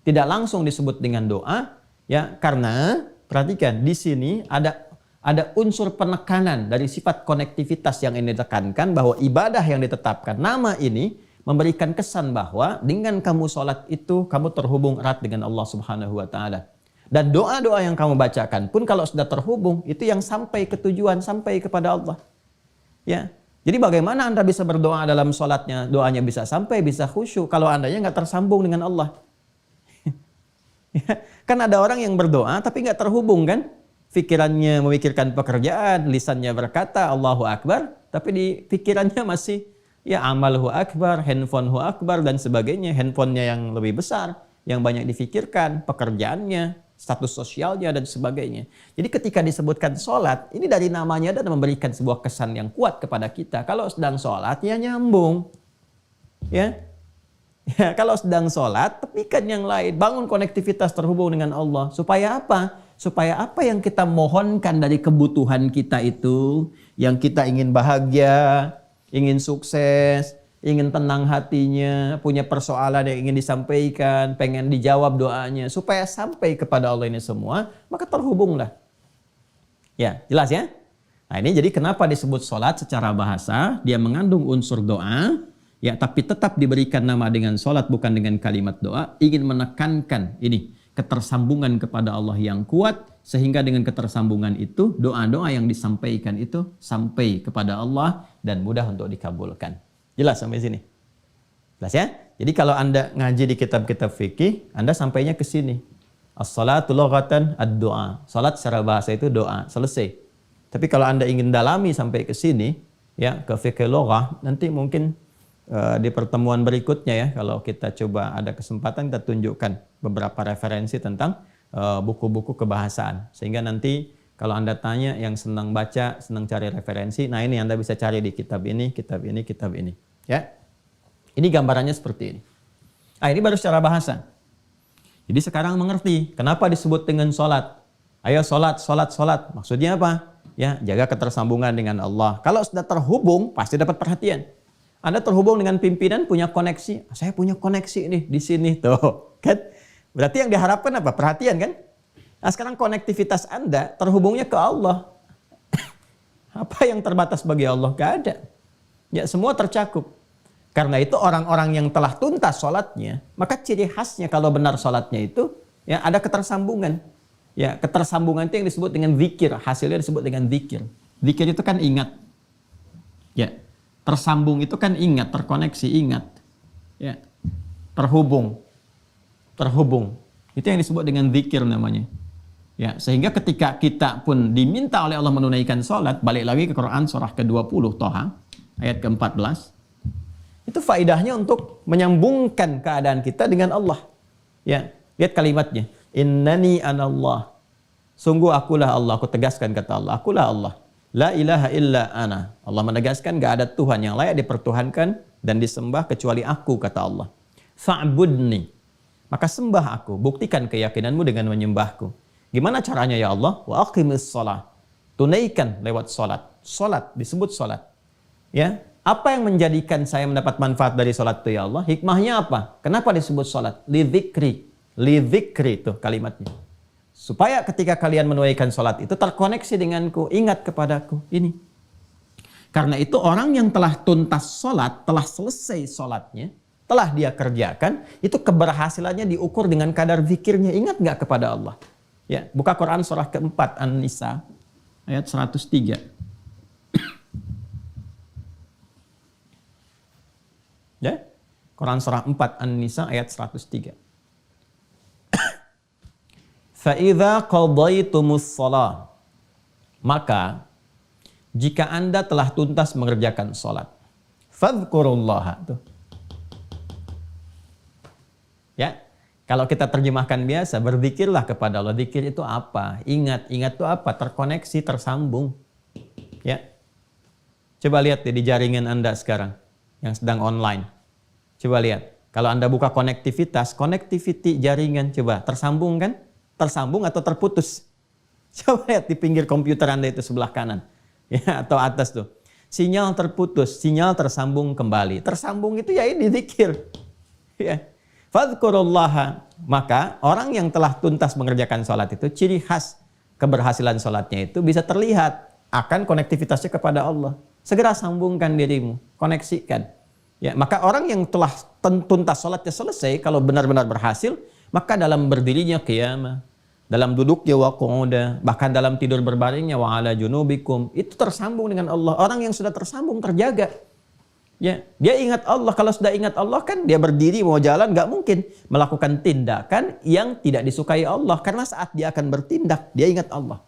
Tidak langsung disebut dengan doa, ya karena perhatikan di sini ada unsur penekanan dari sifat konektivitas yang ini ditekankan bahwa ibadah yang ditetapkan nama ini memberikan kesan bahwa dengan kamu salat itu kamu terhubung erat dengan Allah Subhanahu wa taala. Dan doa-doa yang kamu bacakan pun kalau sudah terhubung itu yang sampai ke tujuan, sampai kepada Allah. Ya. Jadi bagaimana Anda bisa berdoa dalam sholatnya, doanya bisa sampai, bisa khusyuk, kalau Andanya nggak tersambung dengan Allah. Ya, kan ada orang yang berdoa tapi nggak terhubung kan? Pikirannya memikirkan pekerjaan, lisannya berkata Allahu Akbar, tapi di pikirannya masih ya amalhu akbar, handphonehu akbar, dan sebagainya. Handphonenya yang lebih besar, yang banyak difikirkan, pekerjaannya, status sosialnya, dan sebagainya. Jadi ketika disebutkan sholat, ini dari namanya dan memberikan sebuah kesan yang kuat kepada kita. Kalau sedang sholat, ya nyambung. Ya, kalau sedang sholat, tepikan yang lain. Bangun konektivitas terhubung dengan Allah. Supaya apa? Supaya apa yang kita mohonkan dari kebutuhan kita itu, yang kita ingin bahagia, ingin sukses, ingin tenang hatinya, punya persoalan yang ingin disampaikan, pengen dijawab doanya, supaya sampai kepada Allah ini semua, maka terhubunglah. Ya, jelas ya? Nah ini jadi kenapa disebut sholat secara bahasa, dia mengandung unsur doa, ya tapi tetap diberikan nama dengan sholat bukan dengan kalimat doa, ingin menekankan ini, ketersambungan kepada Allah yang kuat, sehingga dengan ketersambungan itu, doa-doa yang disampaikan itu sampai kepada Allah dan mudah untuk dikabulkan. Jelas sampai sini? Jelas ya? Jadi kalau Anda ngaji di kitab-kitab fikih, Anda sampainya ke sini. As-salatu lughatan ad-du'a. Salat secara bahasa itu doa, selesai. Tapi kalau Anda ingin dalami sampai ke sini, ya ke fikih lughah, nanti mungkin di pertemuan berikutnya ya, kalau kita coba ada kesempatan kita tunjukkan beberapa referensi tentang buku-buku kebahasaan. Sehingga nanti kalau Anda tanya yang senang baca, senang cari referensi, nah ini Anda bisa cari di kitab ini, kitab ini, kitab ini. Ya, ini gambarannya seperti ini. Nah ini baru secara bahasa. Jadi sekarang mengerti kenapa disebut dengan sholat. Ayo sholat, sholat, sholat. Maksudnya apa? Ya, jaga ketersambungan dengan Allah. Kalau sudah terhubung, pasti dapat perhatian. Anda terhubung dengan pimpinan, punya koneksi. Saya punya koneksi nih di sini tuh, kan? Berarti yang diharapkan apa? Perhatian kan? Nah sekarang konektivitas Anda terhubungnya ke Allah. Apa yang terbatas bagi Allah? Gak ada. Ya semua tercakup. Karena itu orang-orang yang telah tuntas sholatnya, maka ciri khasnya kalau benar sholatnya itu, ya ada ketersambungan. Ya ketersambungan itu yang disebut dengan zikir. Hasilnya disebut dengan zikir. Zikir itu kan ingat. Ya tersambung itu kan ingat, terkoneksi, ingat. Ya terhubung. Itu yang disebut dengan zikir namanya. Ya, sehingga ketika kita pun diminta oleh Allah menunaikan sholat, balik lagi ke Quran surah ke-20 Toha ayat ke-14. Itu faidahnya untuk menyambungkan keadaan kita dengan Allah. Ya, lihat kalimatnya. Innani anallah. Sungguh akulah Allah, aku tegaskan kata Allah, akulah Allah. La ilaha illa ana. Allah menegaskan gak ada Tuhan yang layak dipertuhankan dan disembah kecuali aku kata Allah. Fa'budni. Maka sembah aku, buktikan keyakinanmu dengan menyembahku. Gimana caranya ya Allah? Wa aqimis shalah. Tunaikan lewat salat. Salat disebut salat. Ya, apa yang menjadikan saya mendapat manfaat dari salat itu ya Allah? Hikmahnya apa? Kenapa disebut salat? Lidzikri. Lidzikri itu kalimatnya. Supaya ketika kalian menunaikan salat itu terkoneksi denganku, ingat kepadaku. Ini. Karena itu orang yang telah tuntas salat, telah selesai salatnya, telah dia kerjakan, itu keberhasilannya diukur dengan kadar zikirnya. Ingat nggak kepada Allah? Ya, buka Quran surah ke-4 An-Nisa ayat 103. Ya. Quran surah 4 An-Nisa ayat 103. Fa idza qadaitumus shalah, maka jika Anda telah tuntas mengerjakan salat, fadhkurullaha. Tuh. Ya. Kalau kita terjemahkan biasa, berzikirlah kepada Allah. Zikir itu apa? Ingat itu apa? Terkoneksi, tersambung. Ya. Coba lihat di jaringan Anda sekarang yang sedang online. Coba lihat. Kalau Anda buka connectivity jaringan, coba tersambung kan? Tersambung atau terputus? Coba lihat di pinggir komputer Anda itu sebelah kanan. Ya, atau atas tuh. Sinyal terputus, sinyal tersambung kembali. Tersambung itu ya ini zikir. Ya. Fadhkurullaha, maka orang yang telah tuntas mengerjakan sholat itu, ciri khas keberhasilan sholatnya itu bisa terlihat akan konektivitasnya kepada Allah. Segera sambungkan dirimu, koneksikan. Ya, maka orang yang telah tuntas sholatnya selesai, kalau benar-benar berhasil, maka dalam berdirinya qiyamah, dalam duduknya wa qu'uda, bahkan dalam tidur berbaringnya wa ala junubikum, itu tersambung dengan Allah. Orang yang sudah tersambung terjaga. Ya, dia ingat Allah. Kalau sudah ingat Allah kan dia berdiri mau jalan nggak mungkin melakukan tindakan yang tidak disukai Allah, karena saat dia akan bertindak dia ingat Allah.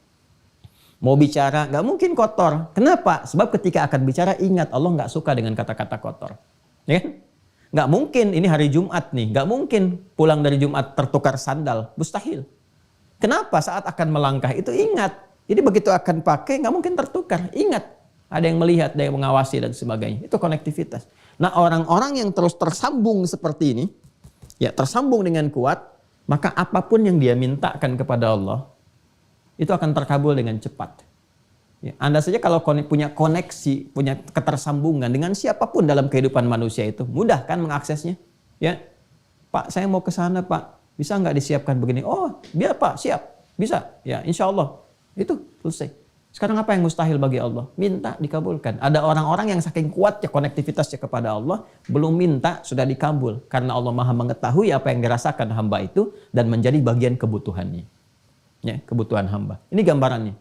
Mau bicara nggak mungkin kotor. Kenapa? Sebab ketika akan bicara ingat Allah nggak suka dengan kata-kata kotor. Ya, nggak mungkin ini hari Jumat nih, nggak mungkin pulang dari Jumat tertukar sandal, mustahil. Kenapa? Saat akan melangkah itu ingat. Jadi begitu akan pakai nggak mungkin tertukar, ingat. Ada yang melihat, ada yang mengawasi dan sebagainya. Itu konektivitas. Nah orang-orang yang terus tersambung seperti ini, ya tersambung dengan kuat, maka apapun yang dia mintakan kepada Allah, itu akan terkabul dengan cepat. Ya, Anda saja kalau punya koneksi, punya ketersambungan dengan siapapun dalam kehidupan manusia itu, mudah kan mengaksesnya. Ya, Pak saya mau ke sana Pak, bisa nggak disiapkan begini? Oh biar Pak, siap, bisa. Ya insya Allah, itu selesai. Sekarang apa yang mustahil bagi Allah? Minta dikabulkan. Ada orang-orang yang saking kuatnya konektivitasnya kepada Allah, belum minta sudah dikabul. Karena Allah Maha mengetahui apa yang dirasakan hamba itu dan menjadi bagian kebutuhannya. Ya, kebutuhan hamba. Ini gambarannya.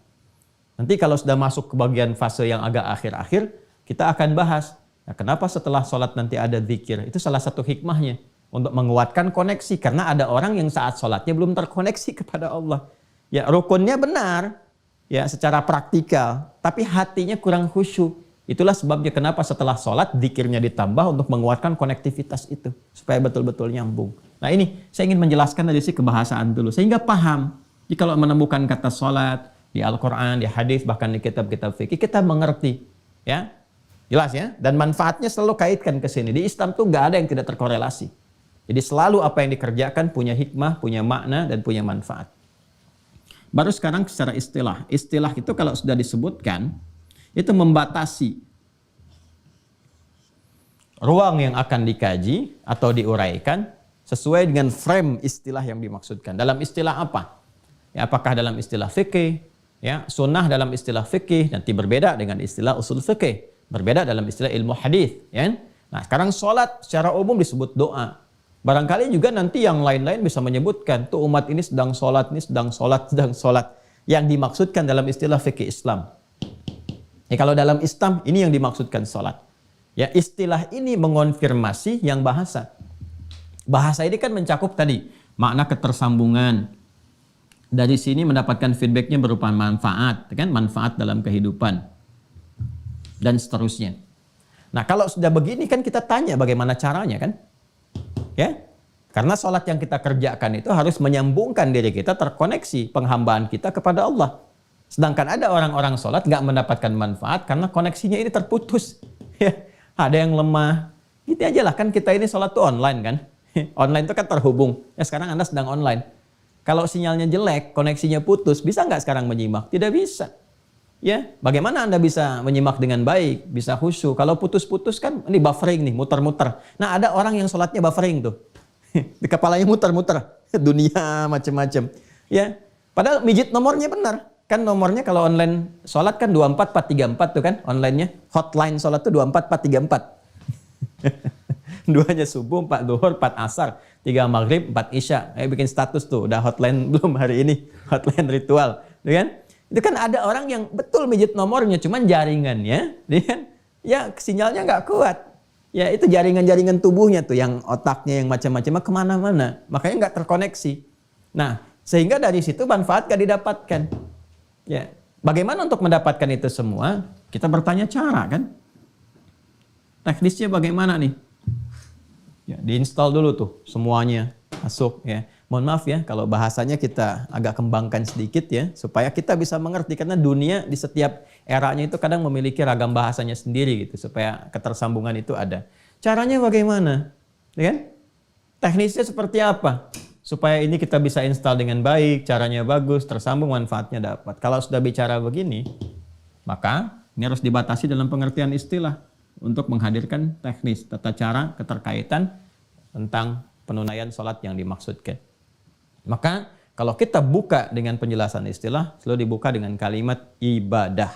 Nanti kalau sudah masuk ke bagian fase yang agak akhir-akhir, kita akan bahas. Nah, kenapa setelah sholat nanti ada zikir? Itu salah satu hikmahnya. Untuk menguatkan koneksi. Karena ada orang yang saat sholatnya belum terkoneksi kepada Allah. Ya, rukunnya benar. Ya, secara praktikal, tapi hatinya kurang khusyuk. Itulah sebabnya kenapa setelah sholat zikirnya ditambah untuk menguatkan konektivitas itu supaya betul-betul nyambung. Nah ini saya ingin menjelaskan dari sisi kebahasaan dulu sehingga paham. Jadi kalau menemukan kata sholat di Al-Quran, di hadis, bahkan di kitab-kitab fikih kita mengerti, ya jelas ya. Dan manfaatnya selalu kaitkan ke sini. Di Islam tuh nggak ada yang tidak terkorelasi. Jadi selalu apa yang dikerjakan punya hikmah, punya makna dan punya manfaat. Baru sekarang secara istilah. Istilah itu kalau sudah disebutkan, itu membatasi ruang yang akan dikaji atau diuraikan sesuai dengan frame istilah yang dimaksudkan. Dalam istilah apa? Ya, apakah dalam istilah fikih, ya, sunnah dalam istilah fikih nanti berbeda dengan istilah usul fikih, berbeda dalam istilah ilmu hadis, ya. Nah, sekarang sholat secara umum disebut doa. Barangkali juga nanti yang lain-lain bisa menyebutkan tuh umat ini sedang sholat, ini sedang sholat, sedang sholat. Yang dimaksudkan dalam istilah fikih Islam. Ya, kalau dalam Islam ini yang dimaksudkan sholat. Ya, istilah ini mengonfirmasi yang bahasa. Bahasa ini kan mencakup tadi makna ketersambungan. Dari sini mendapatkan feedbacknya berupa manfaat, kan? Manfaat dalam kehidupan dan seterusnya. Nah, kalau sudah begini kan kita tanya bagaimana caranya, kan? Ya, karena sholat yang kita kerjakan itu harus menyambungkan diri kita, terkoneksi penghambaan kita kepada Allah. Sedangkan ada orang-orang sholat nggak mendapatkan manfaat karena koneksinya ini terputus. Ya, ada yang lemah. Gitu aja lah, kan kita ini sholat tuh online, kan? Online itu kan terhubung. Ya, sekarang Anda sedang online. Kalau sinyalnya jelek, koneksinya putus, bisa nggak sekarang menyimak? Tidak bisa. Ya, bagaimana Anda bisa menyimak dengan baik, bisa khusyuk? Kalau putus-putus kan ini buffering nih, muter-muter. Nah, ada orang yang sholatnya buffering tuh. Di kepalanya muter-muter, dunia macam-macam. Ya, padahal mijit nomornya benar. Kan nomornya kalau online sholat kan 24434 tuh kan online-nya. Hotline sholat tuh 24434. 2-nya subuh, 4 duhur, 4 asar, 3 maghrib, 4 isya. Bikin status tuh, udah hotline belum hari ini? Hotline ritual, tuh kan? Itu kan ada orang yang betul mijit nomornya, cuman jaringannya, ya sinyalnya nggak kuat. Ya itu jaringan-jaringan tubuhnya tuh, yang otaknya yang macam-macam kemana-mana, makanya nggak terkoneksi. Nah, sehingga dari situ manfaat gak didapatkan. Ya, bagaimana untuk mendapatkan itu semua? Kita bertanya cara, kan? Teknisnya bagaimana nih? Ya, diinstal dulu tuh semuanya masuk, ya. Mohon maaf ya kalau bahasanya kita agak kembangkan sedikit ya, supaya kita bisa mengerti, karena dunia di setiap eranya itu kadang memiliki ragam bahasanya sendiri gitu, supaya ketersambungan itu ada. Caranya bagaimana? Ya kan? Teknisnya seperti apa? Supaya ini kita bisa install dengan baik, caranya bagus, tersambung, manfaatnya dapat. Kalau sudah bicara begini, maka ini harus dibatasi dalam pengertian istilah untuk menghadirkan teknis, tata cara, keterkaitan tentang penunaian sholat yang dimaksudkan. Maka kalau kita buka dengan penjelasan istilah, selalu dibuka dengan kalimat ibadah.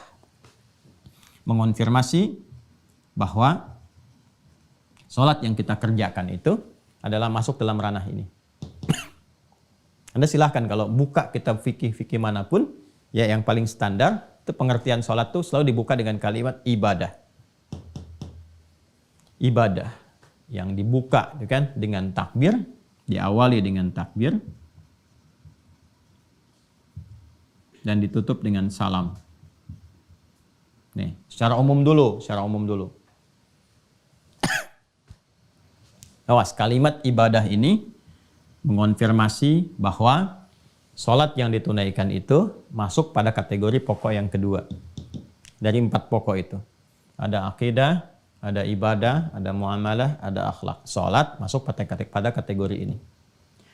Mengonfirmasi bahwa sholat yang kita kerjakan itu adalah masuk dalam ranah ini. Anda silahkan kalau buka kitab fikih manapun, ya yang paling standar, itu pengertian sholat itu selalu dibuka dengan kalimat ibadah. Ibadah yang dibuka kan dengan takbir, diawali dengan takbir, dan ditutup dengan salam. Nih, secara umum dulu. Awas, kalimat ibadah ini mengonfirmasi bahwa sholat yang ditunaikan itu masuk pada kategori pokok yang kedua. Dari 4 pokok itu. Ada akidah, ada ibadah, ada muamalah, ada akhlak. Sholat masuk pada kategori ini.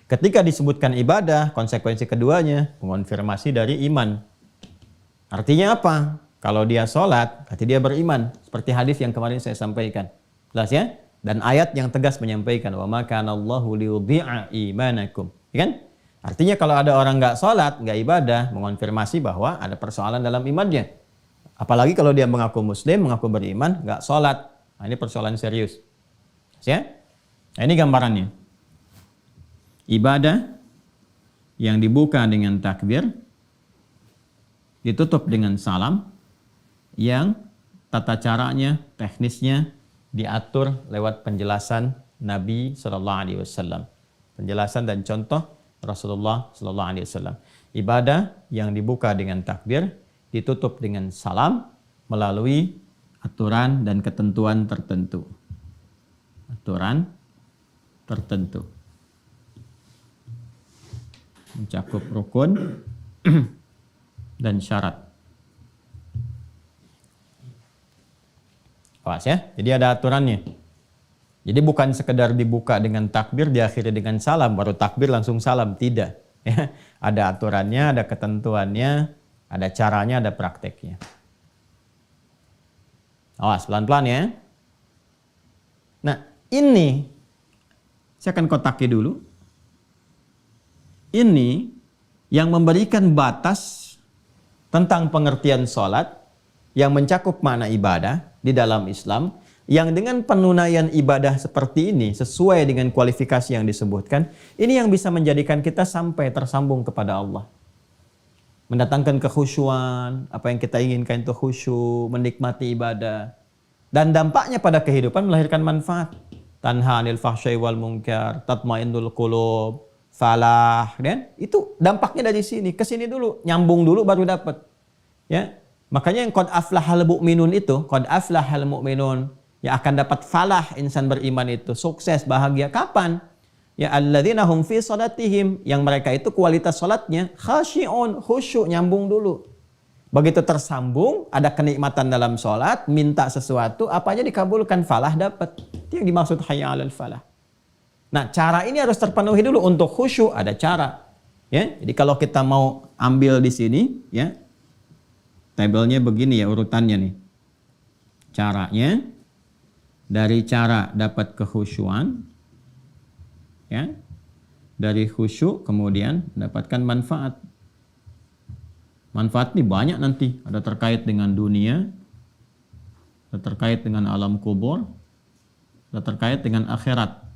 Ketika disebutkan ibadah, konsekuensi keduanya mengonfirmasi dari iman. Artinya apa? Kalau dia sholat, berarti dia beriman. Seperti hadis yang kemarin saya sampaikan. Jelas ya? Dan ayat yang tegas menyampaikan, wa ma kana Allahu liyudhi'a imanakum. Ya kan? Artinya kalau ada orang nggak sholat, nggak ibadah, mengonfirmasi bahwa ada persoalan dalam imannya. Apalagi kalau dia mengaku muslim, mengaku beriman, nggak sholat. Nah, ini persoalan serius. Ya? Nah, ini gambarannya. Ibadah yang dibuka dengan takbir, ditutup dengan salam, yang tata caranya, teknisnya diatur lewat penjelasan Nabi SAW. Penjelasan dan contoh Rasulullah SAW. Ibadah yang dibuka dengan takbir, ditutup dengan salam melalui aturan dan ketentuan tertentu. Aturan tertentu. Mencakup rukun dan syarat. Awas ya, jadi ada aturannya. Jadi bukan sekedar dibuka dengan takbir, diakhiri dengan salam, baru takbir langsung salam. Tidak. Ya, ada aturannya, ada ketentuannya, ada caranya, ada prakteknya. Awas, pelan-pelan ya. Nah, ini saya akan kotaki dulu. Ini yang memberikan batas tentang pengertian sholat yang mencakup makna ibadah di dalam Islam, yang dengan penunaian ibadah seperti ini sesuai dengan kualifikasi yang disebutkan, ini yang bisa menjadikan kita sampai tersambung kepada Allah. Mendatangkan kekhusyuan, apa yang kita inginkan itu khusyuk, menikmati ibadah. Dan dampaknya pada kehidupan melahirkan manfaat. Tanha 'anil fahsya'i wal munkar, tatmainnul qulub, falah, dan itu dampaknya dari sini ke sini dulu, nyambung dulu baru dapat. Ya. Makanya yang qad aflahal mu'minun itu, qad aflahal mu'minun, yang akan dapat falah insan beriman itu, sukses, bahagia kapan? Ya alladzina hum fi salatihim, yang mereka itu kualitas salatnya khasyi'un, khusyuk, nyambung dulu. Begitu tersambung, ada kenikmatan dalam salat, minta sesuatu, apa aja dikabulkan, falah dapat. Itu yang dimaksud hayya 'alal falah. Nah, cara ini harus terpenuhi dulu. Untuk khusyuk ada cara. Ya, jadi kalau kita mau ambil di sini, ya, tabelnya begini ya urutannya nih. Caranya dari cara dapat kekhusyuan, ya, dari khusyuk kemudian mendapatkan manfaat. Manfaat ini banyak nanti. Ada terkait dengan dunia, ada terkait dengan alam kubur, ada terkait dengan akhirat.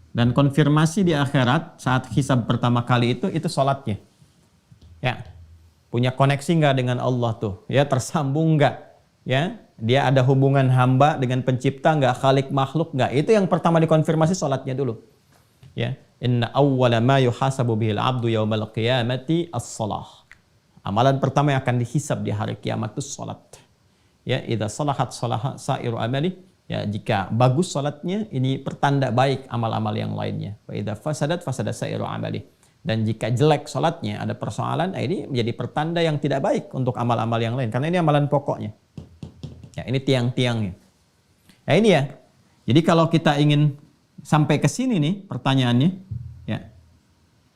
Dan konfirmasi di akhirat saat hisab pertama kali itu sholatnya. Ya, punya koneksi nggak dengan Allah tuh? Ya, tersambung nggak? Ya, dia ada hubungan hamba dengan pencipta nggak? Khalik makhluk nggak? Itu yang pertama dikonfirmasi sholatnya dulu. Ya, inna awwala ma yuhasabu bihil abdu yaumal qiyamati as-salah. Amalan pertama yang akan dihisab di hari kiamat itu sholat. Ya, idza salahat salaha sairu amali. Ya, jika bagus salatnya, ini pertanda baik amal-amal yang lainnya. Wa idza fasadat fasada sairu amali. Dan jika jelek salatnya, ada persoalan, ini menjadi pertanda yang tidak baik untuk amal-amal yang lain, karena ini amalan pokoknya. Ya, ini tiang-tiangnya. Ya, ini ya. Jadi kalau kita ingin sampai ke sini nih pertanyaannya, ya.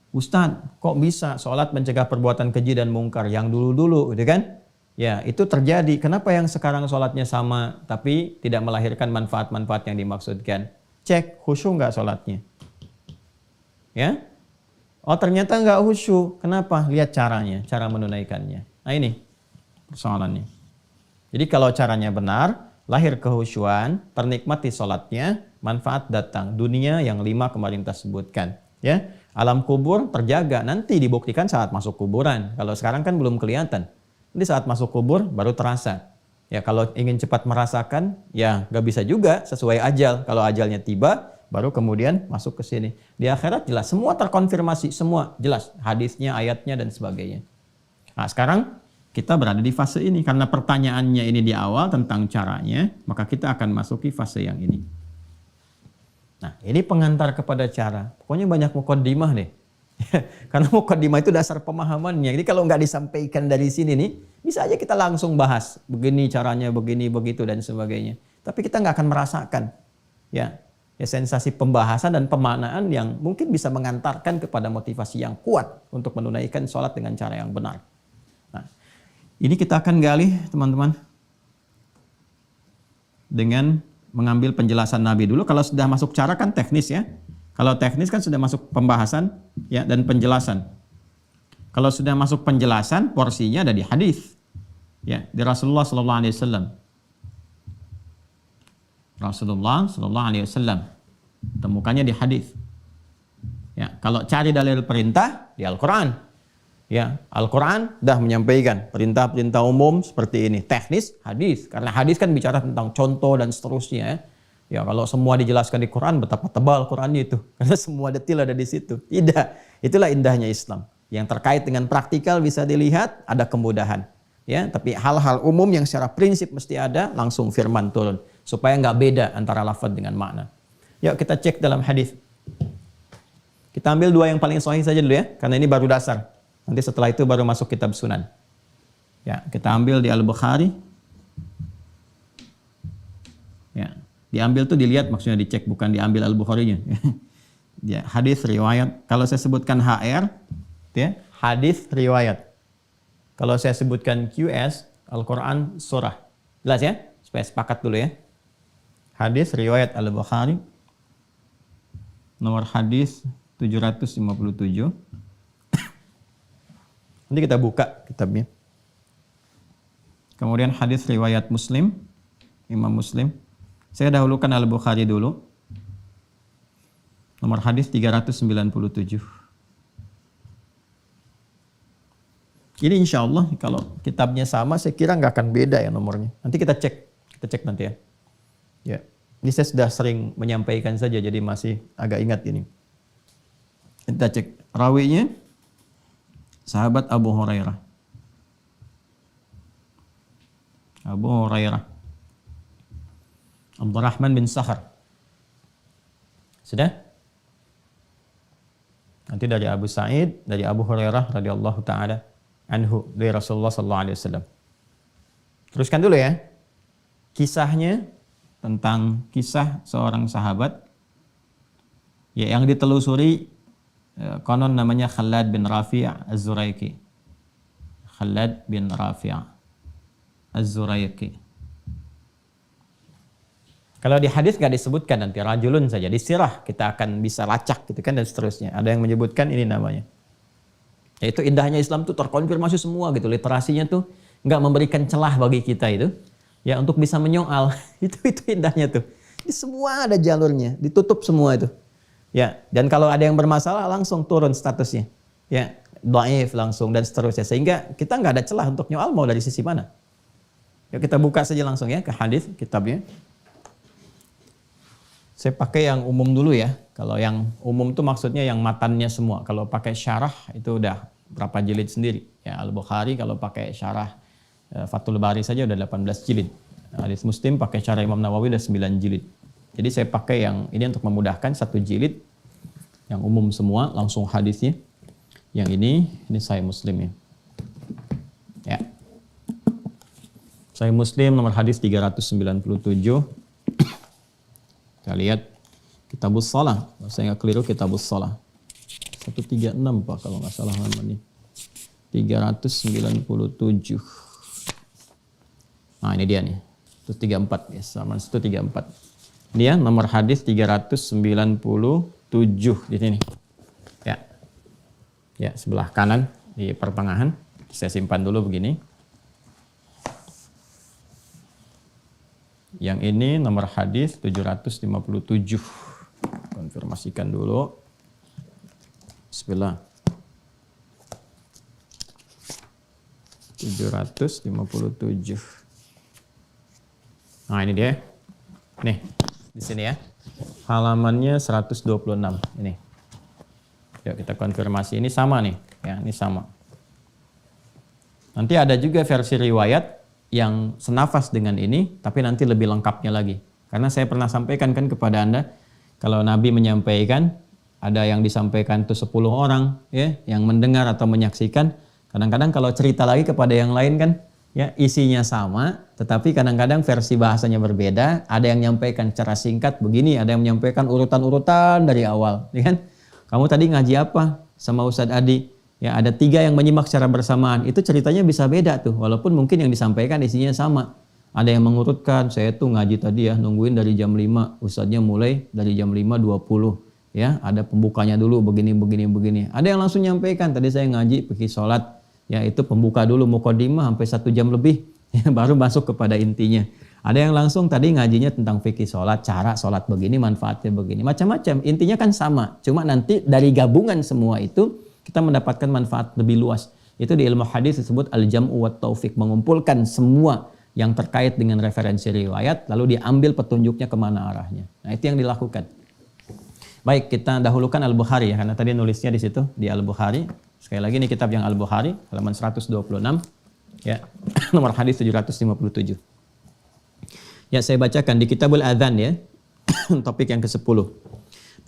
Ustaz, kok bisa salat mencegah perbuatan keji dan mungkar yang dulu-dulu, gitu kan? Ya, itu terjadi. Kenapa yang sekarang sholatnya sama, tapi tidak melahirkan manfaat-manfaat yang dimaksudkan? Cek, khusyuk nggak sholatnya? Ya? Oh, ternyata nggak khusyuk. Kenapa? Lihat caranya, cara menunaikannya. Nah, ini persoalannya. Jadi kalau caranya benar, lahir kehusyuan, ternikmati sholatnya, manfaat datang. Dunia yang 5 kemarin kita sebutkan. Ya, alam kubur terjaga. Nanti dibuktikan saat masuk kuburan. Kalau sekarang kan belum kelihatan. Di saat masuk kubur baru terasa. Ya, kalau ingin cepat merasakan, ya nggak bisa juga sesuai ajal. Kalau ajalnya tiba, baru kemudian masuk ke sini. Di akhirat jelas, semua terkonfirmasi, semua jelas. Hadisnya, ayatnya, dan sebagainya. Nah, sekarang kita berada di fase ini. Karena pertanyaannya ini di awal tentang caranya, maka kita akan masuki fase yang ini. Nah, ini pengantar kepada cara. Pokoknya banyak muqaddimah nih. Karena muqaddimah itu dasar pemahamannya. Jadi kalau nggak disampaikan dari sini nih, bisa aja kita langsung bahas. Begini caranya, begini, begitu, dan sebagainya. Tapi kita nggak akan merasakan ya sensasi pembahasan dan pemaknaan yang mungkin bisa mengantarkan kepada motivasi yang kuat untuk menunaikan sholat dengan cara yang benar. Nah, ini kita akan gali, teman-teman, dengan mengambil penjelasan Nabi dulu. Kalau sudah masuk cara kan teknis ya. Kalau teknis kan sudah masuk pembahasan ya dan penjelasan. Kalau sudah masuk penjelasan, porsinya ada di hadis. Ya, di Rasulullah sallallahu alaihi wasallam. Rasulullah sallallahu alaihi wasallam. Temukannya di hadis. Ya, kalau cari dalil perintah di Al-Qur'an. Ya, Al-Qur'an dah menyampaikan perintah-perintah umum seperti ini. Teknis hadis, karena hadis kan bicara tentang contoh dan seterusnya ya. Ya, kalau semua dijelaskan di Quran, betapa tebal Qurannya itu. Karena semua detil ada di situ. Tidak. Itulah indahnya Islam. Yang terkait dengan praktikal bisa dilihat, ada kemudahan. Ya, tapi hal-hal umum yang secara prinsip mesti ada, langsung firman turun. Supaya nggak beda antara lafaz dengan makna. Yuk kita cek dalam hadis. Kita ambil 2 yang paling sahih saja dulu ya. Karena ini baru dasar. Nanti setelah itu baru masuk kitab sunan. Ya, kita ambil di Al-Bukhari. Ya. Diambil tuh dilihat, maksudnya dicek, bukan diambil Al-Bukharinya. Ya, hadis riwayat. Kalau saya sebutkan HR, ya, hadis riwayat. Kalau saya sebutkan QS, Al-Quran surah. Jelas ya? Supaya sepakat dulu ya. Hadis riwayat Al-Bukhari. Nomor hadis 757. Nanti kita buka kitabnya. Kemudian hadis riwayat Muslim, Imam Muslim. Saya dahulukan Al-Bukhari dulu. Nomor hadis 397. Ini insya Allah kalau kitabnya sama, saya kira nggak akan beda ya nomornya. Nanti kita cek nanti ya. Ya, ini saya sudah sering menyampaikan saja, jadi masih agak ingat ini. Kita cek rawinya, sahabat Abu Hurairah. Abu Hurairah, Abdurrahman bin Sakhar. Sudah? Nanti dari Abu Sa'id, dari Abu Hurairah radhiyallahu taala anhu, dari Rasulullah sallallahu alaihi wasallam. Teruskan dulu ya. Kisahnya tentang kisah seorang sahabat ya yang ditelusuri, konon namanya Khalad bin Rafi' Az-Zuraiki. Khalad bin Rafi' Az-Zuraiki. Kalau di hadis gak disebutkan, nanti rajulun saja, di sirah kita akan bisa lacak gitu kan, dan seterusnya. Ada yang menyebutkan ini namanya. Yaitu indahnya Islam tuh terkonfirmasi semua gitu, literasinya tuh nggak memberikan celah bagi kita itu ya untuk bisa menyoal. itu indahnya tuh. Ini semua ada jalurnya, ditutup semua itu. Ya, dan kalau ada yang bermasalah langsung turun statusnya. Ya, dhaif langsung dan seterusnya, sehingga kita nggak ada celah untuk nyoal mau dari sisi mana. Yuk kita buka saja langsung ya ke hadis kitabnya. Saya pakai yang umum dulu ya. Kalau yang umum itu maksudnya yang matannya semua. Kalau pakai syarah itu udah berapa jilid sendiri. Ya, Al-Bukhari kalau pakai syarah Fathul Bari saja udah 18 jilid. Hadis Muslim pakai syarah Imam Nawawi udah 9 jilid. Jadi saya pakai yang ini untuk memudahkan, 1 jilid yang umum semua langsung hadisnya. Yang ini Sahih Muslim ya. Ya. Sahih Muslim nomor hadis 397. Kita lihat Kitabus Shalah. Saya nggak keliru Kitabus Shalah. 136 Pak kalau nggak salah nama ini. 397. Nah ini dia nih. 134 ya, sama 134. Ini ya nomor hadis 397 di sini. Ya. Ya, sebelah kanan di pertengahan. Saya simpan dulu begini. Yang ini nomor hadis 757. Konfirmasikan dulu. Bismillah. 757. Nah, ini dia. Nih, di sini ya. Halamannya 126 ini. Yuk kita konfirmasi, ini sama nih, ya, ini sama. Nanti ada juga versi riwayat yang senafas dengan ini, tapi nanti lebih lengkapnya lagi. Karena saya pernah sampaikan kan kepada Anda, kalau Nabi menyampaikan, ada yang disampaikan itu 10 orang, ya, yang mendengar atau menyaksikan. Kadang-kadang kalau cerita lagi kepada yang lain kan, ya, isinya sama, tetapi kadang-kadang versi bahasanya berbeda. Ada yang menyampaikan secara singkat begini, ada yang menyampaikan urutan-urutan dari awal, ya kan? Kamu tadi ngaji apa sama Ustadz Adi? Ya, ada 3 yang menyimak secara bersamaan. Itu ceritanya bisa beda tuh, walaupun mungkin yang disampaikan isinya sama. Ada yang mengurutkan, saya tuh ngaji tadi ya, nungguin dari jam 5, ustadznya mulai dari jam 5.20. Ya, ada pembukanya dulu begini. Ada yang langsung nyampaikan, tadi saya ngaji pergi sholat, ya itu pembuka dulu mukadimah sampai 1 jam lebih, ya, baru masuk kepada intinya. Ada yang langsung tadi ngajinya tentang fikih sholat, cara sholat begini, manfaatnya begini, macam-macam. Intinya kan sama, cuma nanti dari gabungan semua itu kita mendapatkan manfaat lebih luas. Itu di ilmu hadis disebut al-jam'u wat taufiq, mengumpulkan semua yang terkait dengan referensi riwayat, lalu diambil petunjuknya kemana arahnya. Nah itu yang dilakukan. Baik, kita dahulukan Al-Bukhari ya, karena tadi nulisnya di situ di Al-Bukhari. Sekali lagi ini kitab yang Al-Bukhari, halaman 126, ya, nomor hadis 757. Ya, saya bacakan di Kitabul Adzan ya, topik yang ke-10.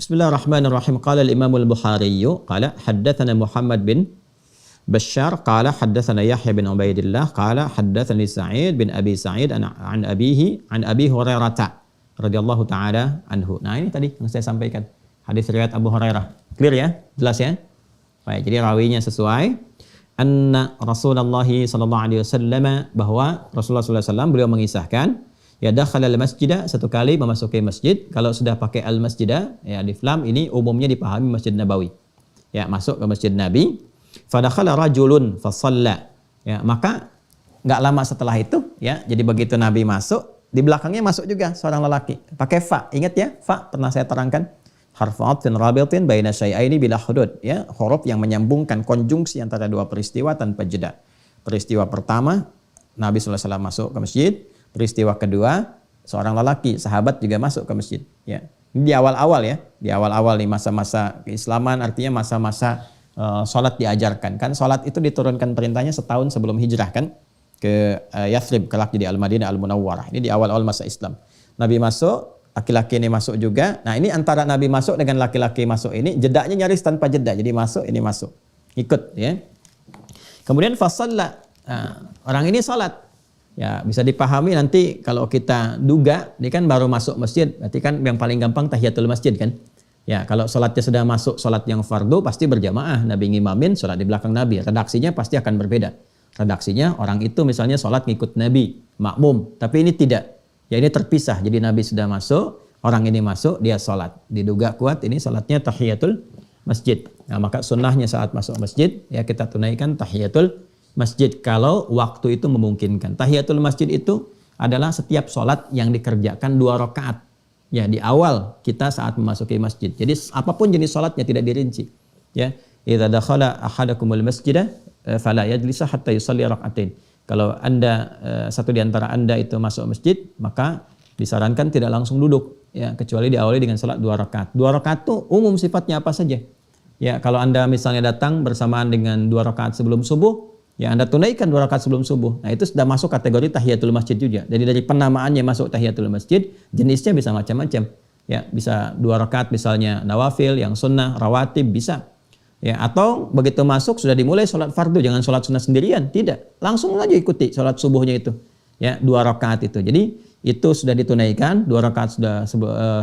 Bismillahirrahmanirrahim. Qala al-Imam al-Bukhari qala haddatsana Muhammad bin Bashar qala haddatsana Yahya bin Ubaidillah qala haddatsani Sa'id bin Abi Sa'id an abihi an Abi Hurairah radhiyallahu taala anhu. Nah, ini tadi yang saya sampaikan. Hadis riwayat Abu Hurairah. Clear ya? Jelas ya? Baik, jadi rawinya sesuai. Anna Rasulullah sallallahu alaihi wasallam, bahwa Rasulullah sallallahu alaihi wasallam beliau mengisahkan, ya dakhala al-masjidah, satu kali memasuki masjid. Kalau sudah pakai al-masjidah, ya alif lam ini umumnya dipahami Masjid Nabawi. Ya, masuk ke Masjid Nabi. Fadakhala rajulun fasalla. Ya, maka nggak lama setelah itu, ya, jadi begitu Nabi masuk, di belakangnya masuk juga seorang lelaki. Pakai fa, ingat ya, fa pernah saya terangkan. Harfu atfin rabitin baina syai'aini bila hudud, ya, huruf yang menyambungkan konjungsi antara dua peristiwa tanpa jeda. Peristiwa pertama, Nabi SAW masuk ke masjid. Peristiwa kedua, seorang lelaki, sahabat juga masuk ke masjid. Ya. Ini di awal-awal ya, di awal-awal nih masa-masa keislaman, artinya masa-masa sholat diajarkan. Kan sholat itu diturunkan perintahnya setahun sebelum hijrah kan ke Yathrib, kelak jadi Al-Madinah Al-Munawwarah. Ini di awal-awal masa Islam. Nabi masuk, laki-laki ini masuk juga. Nah ini antara Nabi masuk dengan laki-laki masuk ini, jedanya nyaris tanpa jeda. Jadi masuk, ini masuk. Ikut ya. Kemudian fasalla, orang ini salat. Ya, bisa dipahami nanti kalau kita duga, ini kan baru masuk masjid, berarti kan yang paling gampang tahiyatul masjid kan. Ya, kalau salatnya sudah masuk salat yang fardu pasti berjamaah, Nabi ngimamin salat di belakang Nabi. Redaksinya pasti akan berbeda. Redaksinya orang itu misalnya salat ngikut Nabi, makmum, tapi ini tidak. Ya ini terpisah. Jadi Nabi sudah masuk, orang ini masuk, dia salat. Diduga kuat ini salatnya tahiyatul masjid. Nah, maka sunnahnya saat masuk masjid ya kita tunaikan tahiyatul masjid kalau waktu itu memungkinkan. Tahiyatul masjid itu adalah setiap sholat yang dikerjakan 2 rakaat. Ya di awal kita saat memasuki masjid. Jadi apapun jenis sholatnya tidak dirinci. Ya, idza dakhala ahadakumul masjidah fala yajlisa hatta yusalli rak'atain. Kalau Anda satu di antara Anda itu masuk masjid, maka disarankan tidak langsung duduk ya, kecuali diawali dengan salat 2 rakaat. 2 rakaat itu umum sifatnya apa saja. Ya, kalau Anda misalnya datang bersamaan dengan 2 rakaat sebelum subuh, ya Anda tunaikan 2 rakaat sebelum subuh. Nah, itu sudah masuk kategori tahiyatul masjid juga. Jadi dari penamaannya masuk tahiyatul masjid, jenisnya bisa macam-macam. Ya, bisa 2 rakaat misalnya nawafil, yang sunnah, rawatib bisa. Ya, atau begitu masuk sudah dimulai sholat fardu, jangan sholat sunnah sendirian, tidak. Langsung aja ikuti sholat subuhnya itu. Ya, 2 rakaat itu. Jadi itu sudah ditunaikan, 2 rakaat sudah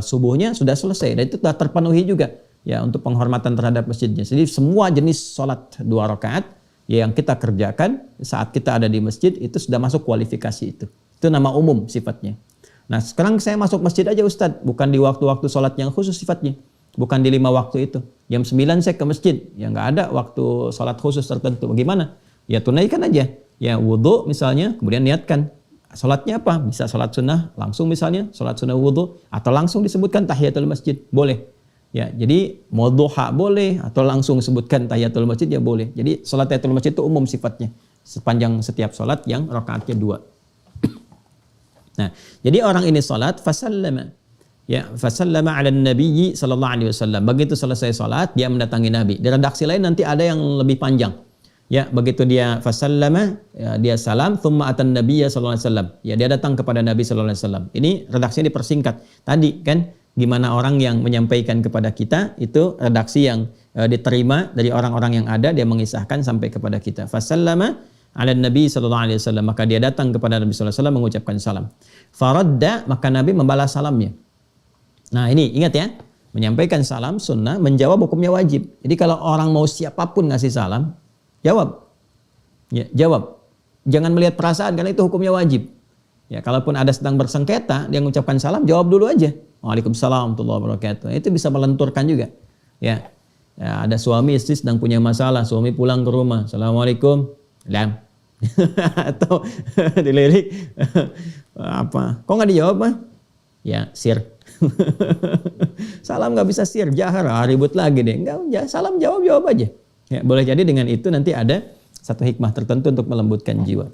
subuhnya sudah selesai dan itu sudah terpenuhi juga. Ya, untuk penghormatan terhadap masjidnya. Jadi semua jenis sholat 2 rakaat yang kita kerjakan saat kita ada di masjid itu sudah masuk kualifikasi itu. Itu nama umum sifatnya. Nah sekarang saya masuk masjid aja Ustadz, bukan di waktu-waktu sholat yang khusus sifatnya. Bukan di 5 waktu itu. Jam 9 saya ke masjid, ya nggak ada waktu sholat khusus tertentu. Bagaimana? Ya tunaikan aja. Ya wudhu misalnya, kemudian niatkan. Sholatnya apa? Bisa sholat sunnah langsung misalnya, sholat sunnah wudhu. Atau langsung disebutkan tahiyatul masjid, boleh. Ya, jadi mau duha boleh atau langsung sebutkan tahiyatul masjid ya boleh. Jadi salat tahiyatul masjid itu umum sifatnya sepanjang setiap salat yang rakaatnya 2. Nah, jadi orang ini salat fasallama. Ya, fasallama 'ala nabiyyi sallallahu alaihi wasallam. Begitu selesai salat dia mendatangi Nabi. Di redaksi lain nanti ada yang lebih panjang. Ya, begitu dia fasallama, ya, dia salam thumma atan nabiyya sallallahu alaihi wasallam. Ya, dia datang kepada Nabi sallallahu alaihi wasallam. Ini redaksinya dipersingkat. Tadi kan gimana orang yang menyampaikan kepada kita itu redaksi yang diterima dari orang-orang yang ada, dia mengisahkan sampai kepada kita. Fasallama 'ala nabi sallallahu alaihi wasallam, maka dia datang kepada Nabi sallallahu alaihi wasallam mengucapkan salam. Faradda, maka Nabi membalas salamnya. Nah, ini ingat ya, menyampaikan salam sunnah, menjawab hukumnya wajib. Jadi kalau orang mau siapapun ngasih salam, jawab. Ya, jawab. Jangan melihat perasaan karena itu hukumnya wajib. Ya, kalaupun ada sedang bersengketa, dia mengucapkan salam, jawab dulu aja. Waalaikumsalam warahmatullahi wabarakatuh. Itu bisa melenturkan juga. Ya. Ya, ada suami istri sedang punya masalah, suami pulang ke rumah, Assalamualaikum, lam. Atau dilirik apa? Kok nggak dijawab mah? Ya, sir. Salam nggak bisa sir, jahar, ribut lagi deh. Enggak, salam jawab aja. Ya, boleh jadi dengan itu nanti ada satu hikmah tertentu untuk melembutkan jiwa.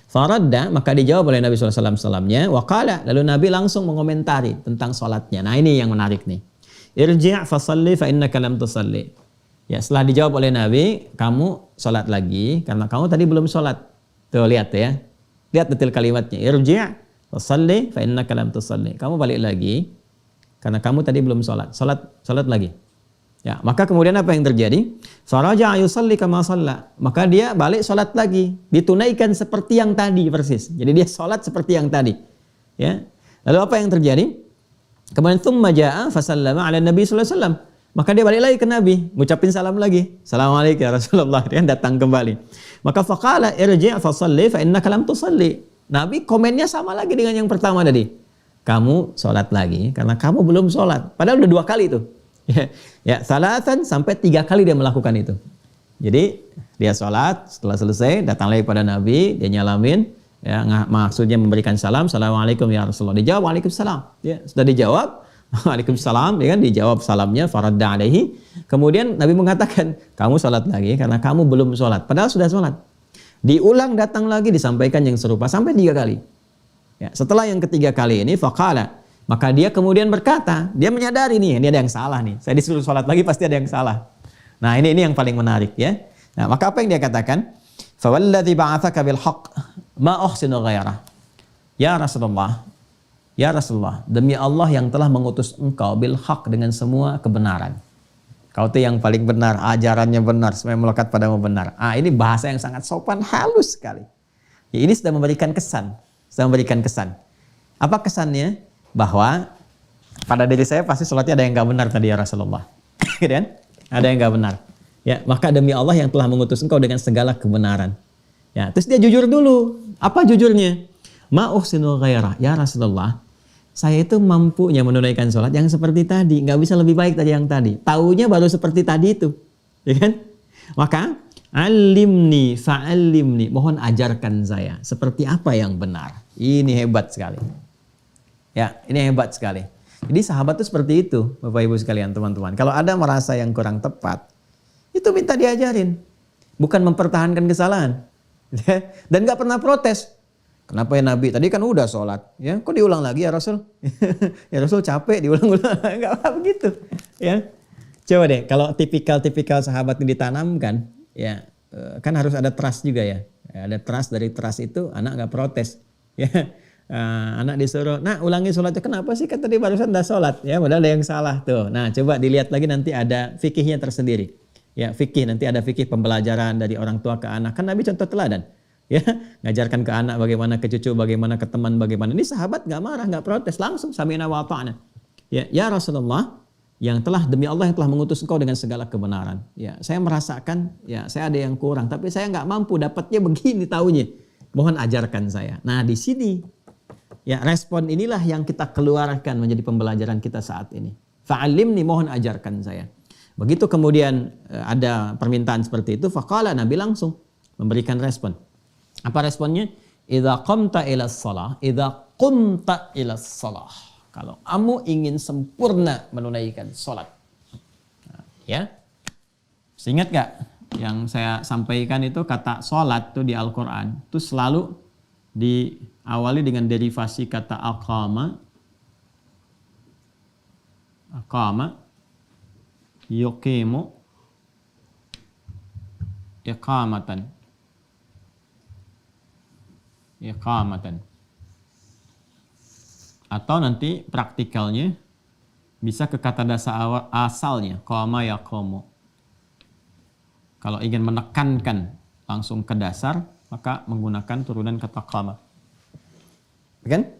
Faradda, maka dijawab oleh Nabi SAW salamnya. Waqala, lalu Nabi langsung mengomentari tentang sholatnya. Nah ini yang menarik nih. Irji' fasalli fa innaka lam tusalli. Ya, setelah dijawab oleh Nabi, kamu sholat lagi karena kamu tadi belum sholat. Tuh lihat ya. Lihat detail kalimatnya. Irji' fasalli fa innaka lam tusalli. Kamu balik lagi karena kamu tadi belum sholat. Sholat lagi. Ya, maka kemudian apa yang terjadi? Faraja'a yusalli kama shalla. Maka dia balik sholat lagi, ditunaikan seperti yang tadi persis. Jadi dia sholat seperti yang tadi. Ya. Lalu apa yang terjadi? Kemudian thumma ja'a fasallama 'ala Nabi sallallahu alaihi wasallam. Maka dia balik lagi ke Nabi, ngucapin salam lagi. Assalamualaikum ya Rasulullah. Dia datang kembali. Maka faqala irji' fasalli fa innaka lam tusalli. Nabi komennya sama lagi dengan yang pertama tadi. Kamu sholat lagi karena kamu belum sholat. Padahal udah 2 kali itu. Ya, salatan sampai 3 kali dia melakukan itu. Jadi dia sholat, setelah selesai datang lagi pada Nabi, dia nyalamin, ya maksudnya memberikan salam, assalamualaikum ya Rasulullah. Dijawab waalaikumsalam. Ya, sudah dijawab waalaikumsalam, ya kan, dijawab salamnya, faradda alaihi. Kemudian Nabi mengatakan, kamu sholat lagi karena kamu belum sholat. Padahal sudah sholat. Diulang datang lagi disampaikan yang serupa sampai 3 kali. Ya, setelah yang ketiga kali ini faqala, maka dia kemudian berkata, dia menyadari nih, ini ada yang salah nih. Saya disuruh sholat lagi pasti ada yang salah. Nah, ini yang paling menarik ya. Nah, maka apa yang dia katakan? Fawalladzi ba'atsaka bil haqq ma uhsinu ghairah. Ya Rasulullah, ya Rasulullah, demi Allah yang telah mengutus engkau bil haqq dengan semua kebenaran. Kau itu yang paling benar, ajarannya benar, semua yang melekat padamu benar. Ini bahasa yang sangat sopan, halus sekali. Ya, ini sudah memberikan kesan. Apa kesannya? Bahwa pada diri saya pasti sholatnya ada yang gak benar tadi ya Rasulullah. Gitu kan? Ada yang gak benar. Ya, maka demi Allah yang telah mengutus engkau dengan segala kebenaran. Ya, terus dia jujur dulu. Apa jujurnya? Ma uhsinu ghairah. Ya Rasulullah, saya itu mampunya menunaikan sholat yang seperti tadi. Nggak bisa lebih baik dari yang tadi. Taunya baru seperti tadi itu. Ya kan? Maka, alimni fa'alimni. Mohon ajarkan saya. Seperti apa yang benar. Ini hebat sekali. Ya, ini hebat sekali. Jadi sahabat itu seperti itu, Bapak Ibu sekalian, teman-teman. Kalau ada merasa yang kurang tepat, itu minta diajarin. Bukan mempertahankan kesalahan. Dan nggak pernah protes. Kenapa ya Nabi? Tadi kan udah sholat, ya? Kok diulang lagi ya Rasul? Ya Rasul capek diulang-ulang, nggak apa begitu, ya? Coba deh, kalau tipikal sahabat yang ditanamkan, ya kan harus ada trust juga ya. Ada trust, dari trust itu anak nggak protes, ya. Anak disuruh, nah ulangi sholatnya, kenapa sih kan tadi barusan udah sholat, ya? Padahal ada yang salah tuh. Nah coba dilihat lagi nanti ada fikihnya tersendiri, ya fikih nanti ada fikih pembelajaran dari orang tua ke anak. Kan Nabi contoh teladan. Ya, ngajarkan ke anak bagaimana, ke cucu bagaimana, ke teman bagaimana. Ini sahabat nggak marah, nggak protes, langsung sami'na wa ata'na. Ya Rasulullah, yang telah demi Allah yang telah mengutus engkau dengan segala kebenaran. Ya, saya merasakan, ya saya ada yang kurang, tapi saya nggak mampu, dapatnya begini taunya. Mohon ajarkan saya. Nah di sini, ya respon inilah yang kita keluarkan menjadi pembelajaran kita saat ini. Fa'alimni, mohon ajarkan saya. Begitu kemudian ada permintaan seperti itu, faqala, Nabi langsung memberikan respon. Apa responnya? Idza qumta ilas shalah, kalau kamu ingin sempurna menunaikan salat. Nah, ya. Ingat gak yang saya sampaikan itu kata salat tuh di Al-Qur'an itu selalu diawali dengan derivasi kata aqama, yuqimu, iqamatan. Atau nanti praktikalnya bisa ke kata dasar asalnya qama yaqumu. Kalau ingin menekankan langsung ke dasar maka menggunakan turunan kata qama. Kan?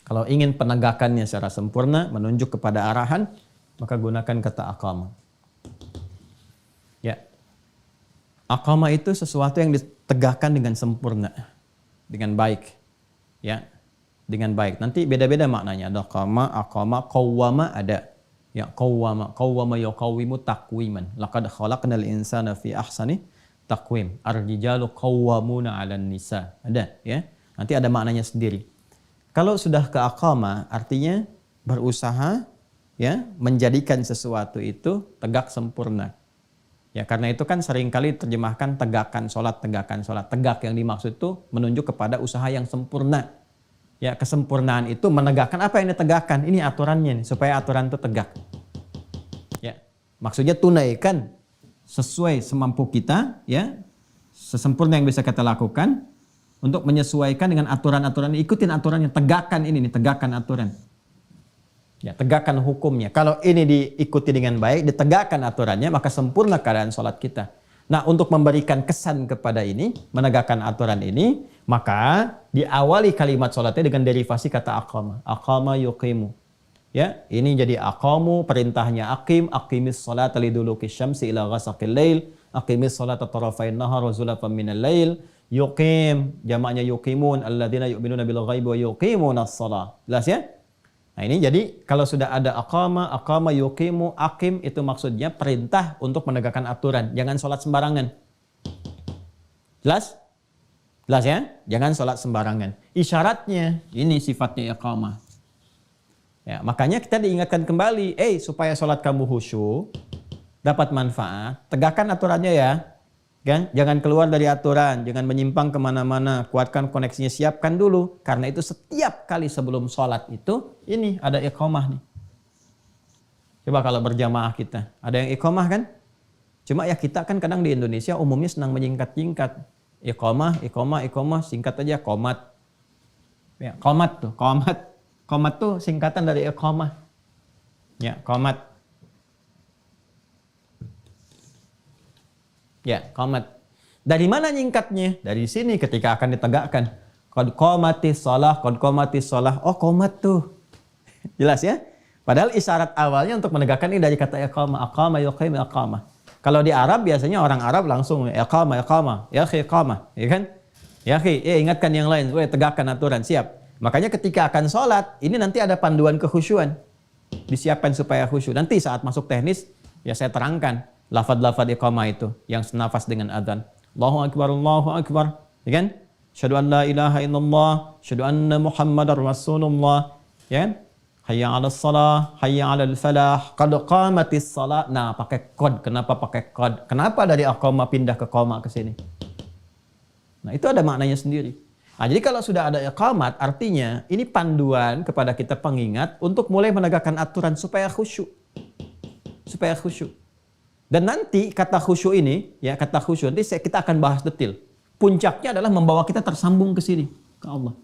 Kalau ingin penegakannya secara sempurna menunjuk kepada arahan maka gunakan kata aqama. Ya. Aqama itu sesuatu yang ditegakkan dengan sempurna. Dengan baik, ya, dengan baik. Nanti beda-beda maknanya. Ada qama, aqama, qawwama ada. Ya, qawwama yuqawwimu taqwiman. Laqad khalaqnal insana fi ahsani taqwim. Ar-rijalu qawwamuna 'alan nisa. Ada, ya. Nanti ada maknanya sendiri. Kalau sudah ke aqama, artinya berusaha, ya, menjadikan sesuatu itu tegak sempurna. Ya, karena itu kan seringkali terjemahkan tegakkan sholat. Tegak yang dimaksud itu menunjuk kepada usaha yang sempurna. Ya, kesempurnaan itu menegakkan apa yang ditegakkan. Ini aturannya nih, supaya aturan itu tegak. Ya, maksudnya tunaikan sesuai semampu kita, ya, sesempurna yang bisa kita lakukan untuk menyesuaikan dengan aturan-aturan. Ikutin aturannya, tegakkan ini nih, tegakkan aturan. Ya, tegakkan hukumnya. Kalau ini diikuti dengan baik, ditegakkan aturannya, maka sempurna keadaan sholat kita. Nah, untuk memberikan kesan kepada ini, menegakkan aturan ini, maka diawali kalimat sholatnya dengan derivasi kata aqama. Aqama yuqimu. Ya, ini jadi aqamu, perintahnya aqim, aqimis sholata liduluki syamsi ila ghasaqil lail, aqimis sholata tarafain nahar wa zulafan minal lail, yuqim, jamaknya yuqimun, alladzina yu'minuna bil ghaibi wa yuqimuna as-shalah. Jelas ya? Nah ini jadi kalau sudah ada aqama yuqimu, aqim itu maksudnya perintah untuk menegakkan aturan. Jangan sholat sembarangan. Jelas? Jelas ya? Jangan sholat sembarangan. Isyaratnya ini sifatnya iqamah. Ya, makanya kita diingatkan kembali, supaya sholat kamu khusyuk, dapat manfaat, tegakkan aturannya ya. Kan? Jangan keluar dari aturan, jangan menyimpang kemana-mana, kuatkan koneksinya, siapkan dulu. Karena itu setiap kali sebelum sholat itu, ini ada iqamah nih. Coba kalau berjamaah kita, ada yang iqamah kan? Cuma ya kita kan kadang di Indonesia umumnya senang menyingkat-singkat. Iqamah, singkat aja, qomat. Ya, qomat tuh, qomat. Qomat tuh singkatan dari iqamah. Ya, qomat. Ya, qomat. Dari mana nyingkatnya? Dari sini ketika akan ditegakkan. Qad qomatis shalah, qad qomatis shalah. Oh, qomat tuh. Jelas ya? Padahal isyarat awalnya untuk menegakkan ini dari kata iqamah. Aqama yuqim iqamah. Kalau di Arab biasanya orang Arab langsung iqamah. Ya akhi iqamah, ya kan? Ya akhi, ingatkan yang lain, tegakkan aturan, siap. Makanya ketika akan sholat, ini nanti ada panduan kekhusyuan. Disiapkan supaya khusyuk. Nanti saat masuk teknis, ya saya terangkan lafaz-lafaz iqamah itu yang senafas dengan adzan. Allahu Akbar. Ya kan? Asyhadu an la ilaha illallah, asyhadu anna Muhammadar Rasulullah. Ya kan? Hayya 'alas shalah, hayya 'alal falah, qad qamatis shalah. Nah, pakai qad. Kenapa pakai qad? Kenapa dari aqama pindah ke qama ke sini? Nah, itu ada maknanya sendiri. Nah, jadi kalau sudah ada iqamat, artinya ini panduan kepada kita pengingat untuk mulai menegakkan aturan supaya khusyuk. Supaya khusyuk. Dan nanti kata khusyuk ini, ya kata khusyuk nanti kita akan bahas detail. Puncaknya adalah membawa kita tersambung ke sini, ke Allah.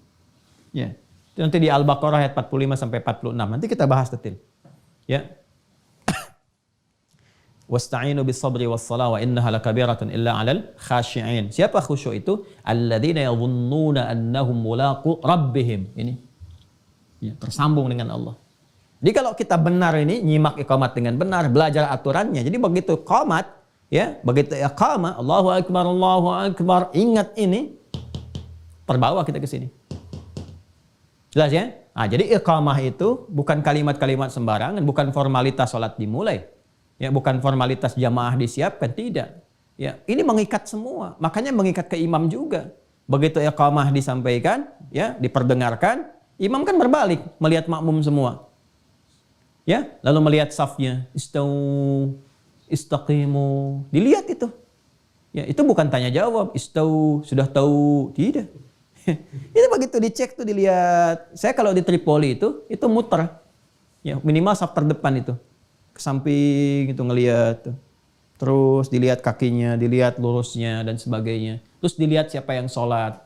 Ya. Itu nanti di Al-Baqarah ayat 45 sampai 46. Nanti kita bahas detail. Ya. Wasta'inu bis-sabri was-salah wa innaha lakabiratun illa 'alal khashi'in. Siapa khusyuk itu? Alladzina yadhunnuna annahum mulaqu rabbihim. Ini. Ya, tersambung dengan Allah. Jadi kalau kita benar ini nyimak iqamat dengan benar, belajar aturannya. Jadi begitu qomat, ya, begitu iqamah, Allahu Akbar, ingat ini, terbawa kita ke sini. Jelas ya? Nah, jadi iqamah itu bukan kalimat-kalimat sembarangan, bukan formalitas sholat dimulai. Ya, bukan formalitas jamaah disiapkan, tidak. Ya, ini mengikat semua. Makanya mengikat ke imam juga. Begitu iqamah disampaikan, ya, diperdengarkan, imam kan berbalik melihat makmum semua. Ya, lalu melihat safnya, istaqimu, dilihat itu. Ya, itu bukan tanya jawab, sudah tahu, tidak. Itu begitu dicek tuh dilihat. Saya kalau di Tripoli itu muter. Ya, minimal saf terdepan itu. Ke samping itu ngelihat tuh. Terus dilihat kakinya, dilihat lurusnya dan sebagainya. Terus dilihat siapa yang sholat.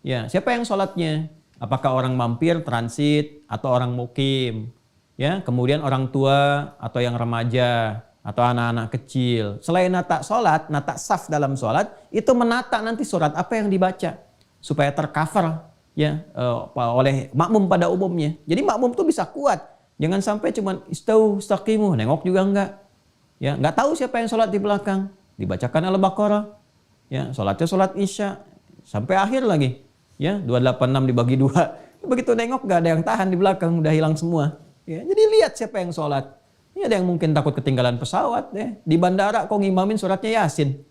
Ya, siapa yang sholatnya? Apakah orang mampir, transit, atau orang mukim? Ya, kemudian orang tua atau yang remaja atau anak-anak kecil. Selain nata sholat, nata saf dalam sholat, itu menata nanti surat apa yang dibaca supaya tercover ya oleh makmum pada umumnya. Jadi makmum tuh bisa kuat. Jangan sampai cuman istaqimu, nengok juga enggak. Ya, enggak tahu siapa yang sholat di belakang. Dibacakan Al-Baqarah. Ya, sholatnya sholat Isya sampai akhir lagi. Ya, 286 dibagi 2. Begitu nengok enggak ada yang tahan di belakang, udah hilang semua. Ya, jadi lihat siapa yang sholat. Ini ada yang mungkin takut ketinggalan pesawat. Ya. Di bandara kok ngimamin suratnya Yasin.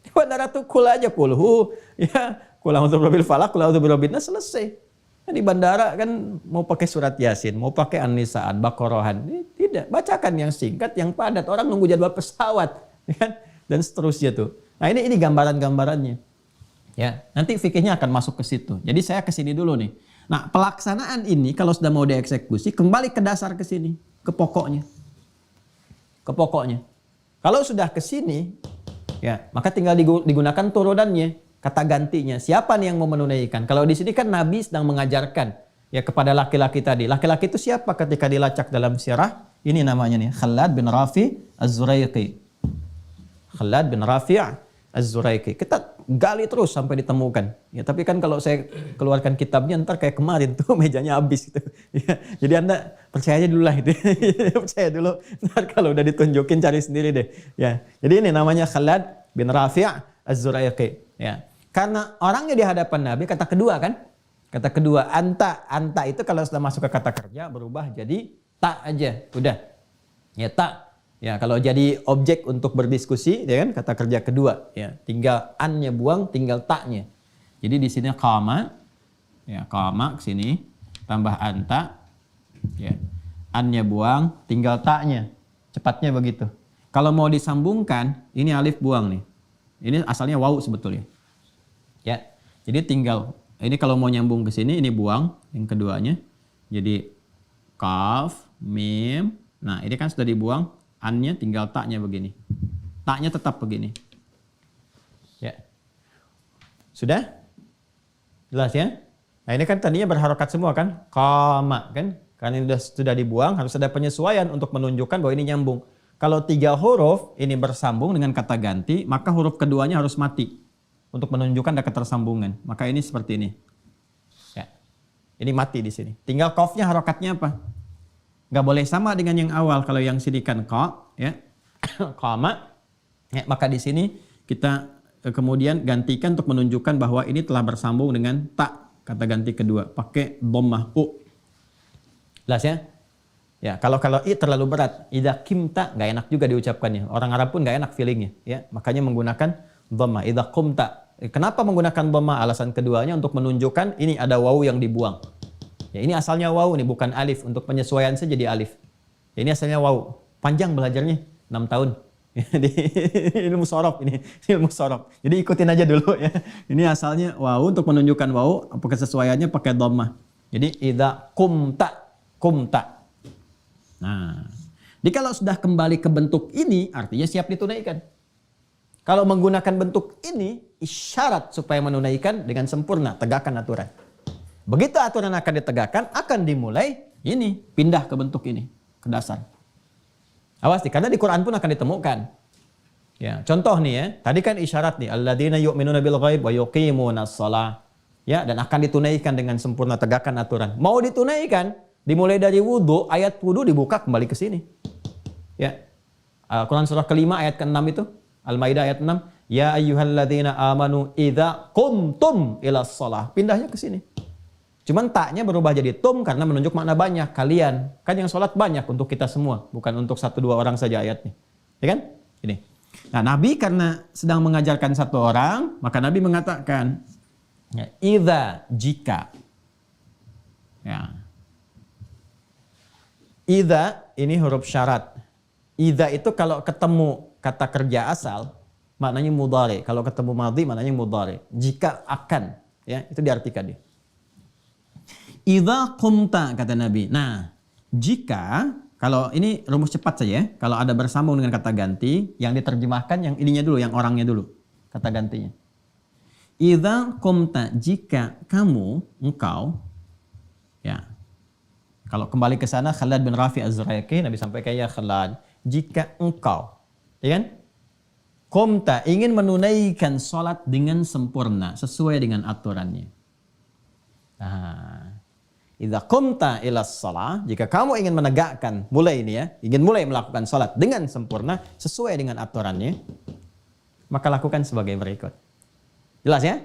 Di bandara tuh kul aja kulhu. Ya, kul a'udzu birabbil falaq, kul a'udzu birabbin nas, selesai. Nah, di bandara kan mau pakai surat Yasin, mau pakai An-Nisa, Baqarahan. Tidak, bacakan yang singkat, yang padat. Orang nunggu jadwal pesawat. Ya, dan seterusnya tuh. Nah ini gambaran-gambarannya. Ya, nanti fikihnya akan masuk ke situ. Jadi saya ke sini dulu nih. Nah, pelaksanaan ini kalau sudah mau dieksekusi, kembali ke dasar ke sini, ke pokoknya. Ke pokoknya. Kalau sudah ke sini, ya, maka tinggal digunakan turunannya, kata gantinya. Siapa nih yang mau menunaikan? Kalau di sini kan Nabi sedang mengajarkan ya kepada laki-laki tadi. Laki-laki itu siapa ketika dilacak dalam sirah? Ini namanya nih, Khalad bin Rafi Az-Zuraiqi. Khalad bin Rafi' Az-Zuraiqi. Kita gali terus sampai ditemukan. Ya, tapi kan kalau saya keluarkan kitabnya ntar kayak kemarin tuh mejanya habis gitu. Ya, jadi Anda percaya aja dulu lah gitu. Percaya dulu. Ntar kalau udah ditunjukin cari sendiri deh. Ya. Jadi ini namanya Khalad bin Rafi' Az-Zuraiqi. Ya. Karena orangnya di hadapan Nabi, kata kedua kan, Kata kedua, anta. Anta itu kalau sudah masuk ke kata kerja berubah jadi tak aja. Udah. Ya tak. Ya kalau jadi objek untuk berdiskusi, ya kan, kata kerja kedua. Ya tinggal an-nya buang, tinggal taknya. Jadi di sini qama, ya qama ke sini tambah anta, ya an-nya buang, tinggal taknya. Cepatnya begitu. Kalau mau disambungkan, ini alif buang nih. Ini asalnya waw sebetulnya. Ya. Jadi tinggal ini kalau mau nyambung ke sini ini buang yang keduanya. Jadi kaf, mim. Nah, ini kan sudah dibuang, an-nya tinggal taknya begini. Taknya tetap begini. Ya. Sudah? Jelas ya? Nah, ini kan tadinya berharokat semua kan? Qama kan? Karena ini sudah dibuang, harus ada penyesuaian untuk menunjukkan bahwa ini nyambung. Kalau 3 huruf ini bersambung dengan kata ganti, maka huruf keduanya harus mati untuk menunjukkan ada ketersambungan. Maka ini seperti ini. Ya. Ini mati di sini. Tinggal qafnya harokatnya apa? Nggak boleh sama dengan yang awal. Kalau yang sini kan qa, ya. Qama. Ya, maka di sini kita kemudian gantikan untuk menunjukkan bahwa ini telah bersambung dengan ta, kata ganti kedua, pakai dhammah u. Jelas ya? Ya, kalau i terlalu berat, idza qimta nggak enak juga diucapkannya. Orang Arab pun nggak enak feelingnya, ya. Makanya menggunakan dhammah. Idza qumta. Kenapa menggunakan dhammah? Alasan keduanya untuk menunjukkan ini ada wawu yang dibuang. Ya, ini asalnya wawu nih, bukan alif. Untuk penyesuaian saja jadi alif. Ya, ini asalnya wawu. Panjang belajarnya, 6 tahun. Di ilmu sorof ini, ilmu sorof. Jadi ikutin aja dulu ya. Ini asalnya wawu, untuk menunjukkan wawu, apa kesesuaiannya pakai dhammah. Jadi idza qumta, qumta. Nah, jadi kalau sudah kembali ke bentuk ini, artinya siap ditunaikan. Kalau menggunakan bentuk ini, isyarat supaya menunaikan dengan sempurna, tegakkan aturan. Begitu aturan akan ditegakkan, akan dimulai ini, pindah ke bentuk ini, ke dasar. Awas nih, karena di Quran pun akan ditemukan. Ya, contoh nih ya, tadi kan isyarat nih, alladzina yu'minuna bil ghaib wa yuqimunas shalah. Ya, dan akan ditunaikan dengan sempurna, tegakkan aturan. Mau ditunaikan, dimulai dari wudu, ayat wudu dibuka kembali ke sini. Ya. Quran surah kelima ayat ke-6 itu, Al-Maidah ayat 6, ya ayyuhalladzina amanu idza qumtum ilas shalah. Pindahnya ke sini. Cuman taknya berubah jadi tum karena menunjuk makna banyak, kalian. Kan yang sholat banyak untuk kita semua, bukan untuk 1-2 orang saja ayatnya. Ya kan? Ini. Nah, Nabi karena sedang mengajarkan 1 orang, maka Nabi mengatakan, ya, idza, jika. Ya. Idza ini huruf syarat. Idza itu kalau ketemu kata kerja asal, maknanya mudhari. Kalau ketemu madhi, maknanya mudhari. Jika akan, ya, itu diartikan dia. Idza qumta, kata Nabi. Nah, jika, kalau ini rumus cepat saja ya, kalau ada bersambung dengan kata ganti, yang diterjemahkan yang ininya dulu, yang orangnya dulu, kata gantinya. Idza qumta, jika kamu, engkau, ya. Kalau kembali ke sana, Khalad bin Rafi Az-Zuraiki, Nabi sampaikan, ya Khalad, jika engkau, ya kan? Qumta, ingin menunaikan sholat dengan sempurna, sesuai dengan aturannya. Nah, idza qumta ilas shalah, jika kamu ingin menegakkan, mulai ini ya, ingin mulai melakukan salat dengan sempurna sesuai dengan aturannya, maka lakukan sebagai berikut. Jelas ya?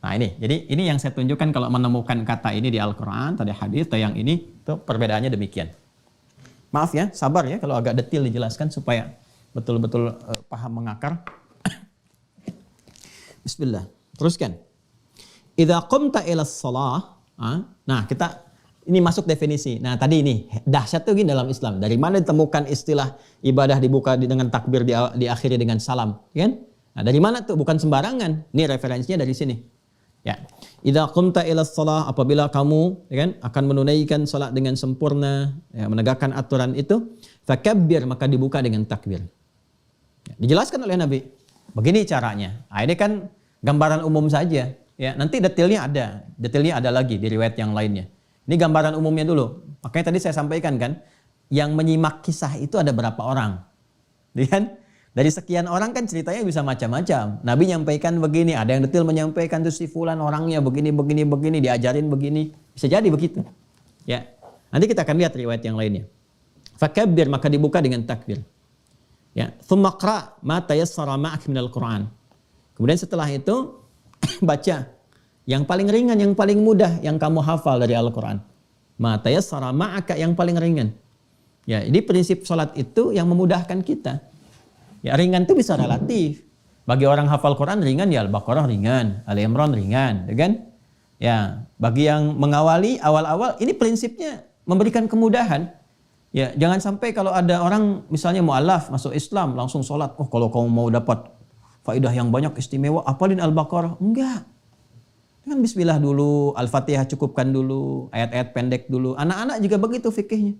Nah, ini. Jadi ini yang saya tunjukkan kalau menemukan kata ini di Al-Qur'an, tadi hadis atau yang ini, itu perbedaannya demikian. Maaf ya, sabar ya kalau agak detail dijelaskan supaya betul-betul paham mengakar. Bismillah. Teruskan. Idza qumta ilas shalah. Nah, kita ini masuk definisi. Nah, tadi ini dahsyat tuh gini dalam Islam. Dari mana ditemukan istilah ibadah dibuka dengan takbir, diakhiri dengan salam, kan? Nah, dari mana tuh? Bukan sembarangan. Ini referensinya dari sini. Ya. Idza qumta ilas shalah, apabila kamu, ya kan, akan menunaikan salat dengan sempurna, ya, menegakkan aturan itu, fakabbir, maka dibuka dengan takbir. Ya, dijelaskan oleh Nabi. Begini caranya. Nah, ini kan gambaran umum saja. Ya, nanti detailnya ada lagi di riwayat yang lainnya. Ini gambaran umumnya dulu. Makanya tadi saya sampaikan kan, yang menyimak kisah itu ada berapa orang. Kan? Dari sekian orang kan ceritanya bisa macam-macam. Nabi nyampaikan begini, ada yang detail menyampaikan tuh si fulan orangnya begini, diajarin begini. Bisa jadi begitu. Ya. Nanti kita akan lihat riwayat yang lainnya. Fakabbir, maka dibuka dengan takbir. Ya, tsumma qra ma tayassara ma'ak minal Qur'an. Kemudian setelah itu baca Yang paling ringan, yang paling mudah yang kamu hafal dari Al-Quran. Ma tayassara ma'aka, yang paling ringan. Ya, jadi prinsip sholat itu yang memudahkan kita. Ya, ringan itu bisa relatif. Bagi orang hafal Quran ringan ya Al-Baqarah ringan, Ali Imran ringan, ya kan? Ya, bagi yang mengawali awal-awal ini prinsipnya memberikan kemudahan. Ya, jangan sampai kalau ada orang misalnya mu'alaf masuk Islam langsung sholat. Oh, kalau kamu mau dapat faedah yang banyak istimewa, apalin Al-Baqarah. Enggak. Kan bismillah dulu, Al-Fatihah cukupkan dulu, ayat-ayat pendek dulu. Anak-anak juga begitu fikihnya.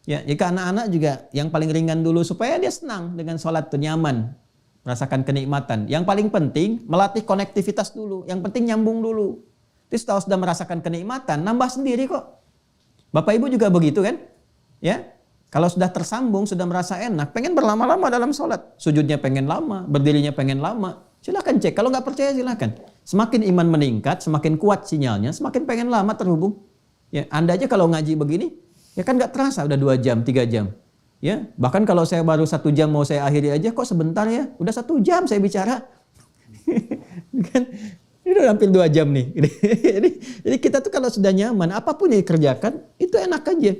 Ya, jika anak-anak juga yang paling ringan dulu supaya dia senang dengan sholat itu nyaman, merasakan kenikmatan. Yang paling penting melatih konektivitas dulu. Yang penting nyambung dulu. Terus setelah sudah merasakan kenikmatan, nambah sendiri kok. Bapak Ibu juga begitu kan? Ya, kalau sudah tersambung, sudah merasa enak, pengen berlama-lama dalam sholat. Sujudnya pengen lama, berdirinya pengen lama. Silakan cek. Kalau nggak percaya silakan. Semakin iman meningkat, semakin kuat sinyalnya, semakin pengen lama terhubung. Ya, Anda aja kalau ngaji begini, ya kan nggak terasa udah 2 jam, 3 jam. Ya, bahkan kalau saya baru 1 jam mau saya akhiri aja, kok sebentar ya, udah 1 jam saya bicara. Kan, ini udah hampir 2 jam nih. Jadi kita tuh kalau sudah nyaman, apapun yang dikerjakan, itu enak aja.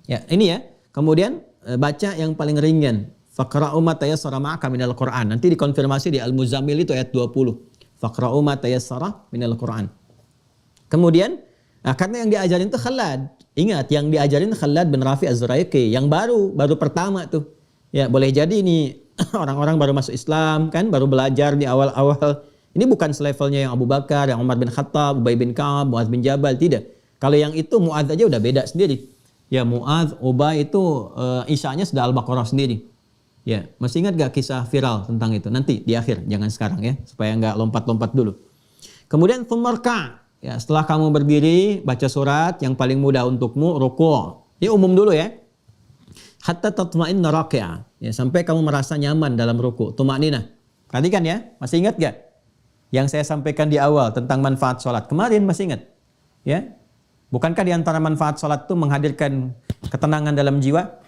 Ya, ini ya. Kemudian baca yang paling ringan. Faqra'u ma tayassara ma'aka minal Qur'an. Nanti dikonfirmasi di Al-Muzammil itu ayat 20. Faqra'u ma tayassara minal Qur'an. Kemudian, karena yang diajarin itu Khalad. Ingat, yang diajarin Khalad bin Rafi Az-Zuraiqi. Yang baru pertama tuh. Ya, boleh jadi ini orang-orang baru masuk Islam kan, baru belajar di awal-awal. Ini bukan selevelnya yang Abu Bakar, yang Umar bin Khattab, Ubay bin Ka'ab, Mu'adz bin Jabal, tidak. Kalau yang itu Mu'adz aja udah beda sendiri. Ya, Mu'adz, Ubay itu Isya'nya sudah Al-Baqarah sendiri. Ya, masih ingat gak kisah viral tentang itu? Nanti di akhir, jangan sekarang ya, supaya nggak lompat-lompat dulu. Kemudian tsummarka, ya setelah kamu berdiri baca surat yang paling mudah untukmu ruku'. Ini umum dulu ya. Hatta tatma'inna raki'ah, ya sampai kamu merasa nyaman dalam ruku'. Tuma'ninah. Perhatikan ya, masih ingat gak? Yang saya sampaikan di awal tentang manfaat sholat kemarin masih ingat? Ya, bukankah di antara manfaat sholat itu menghadirkan ketenangan dalam jiwa?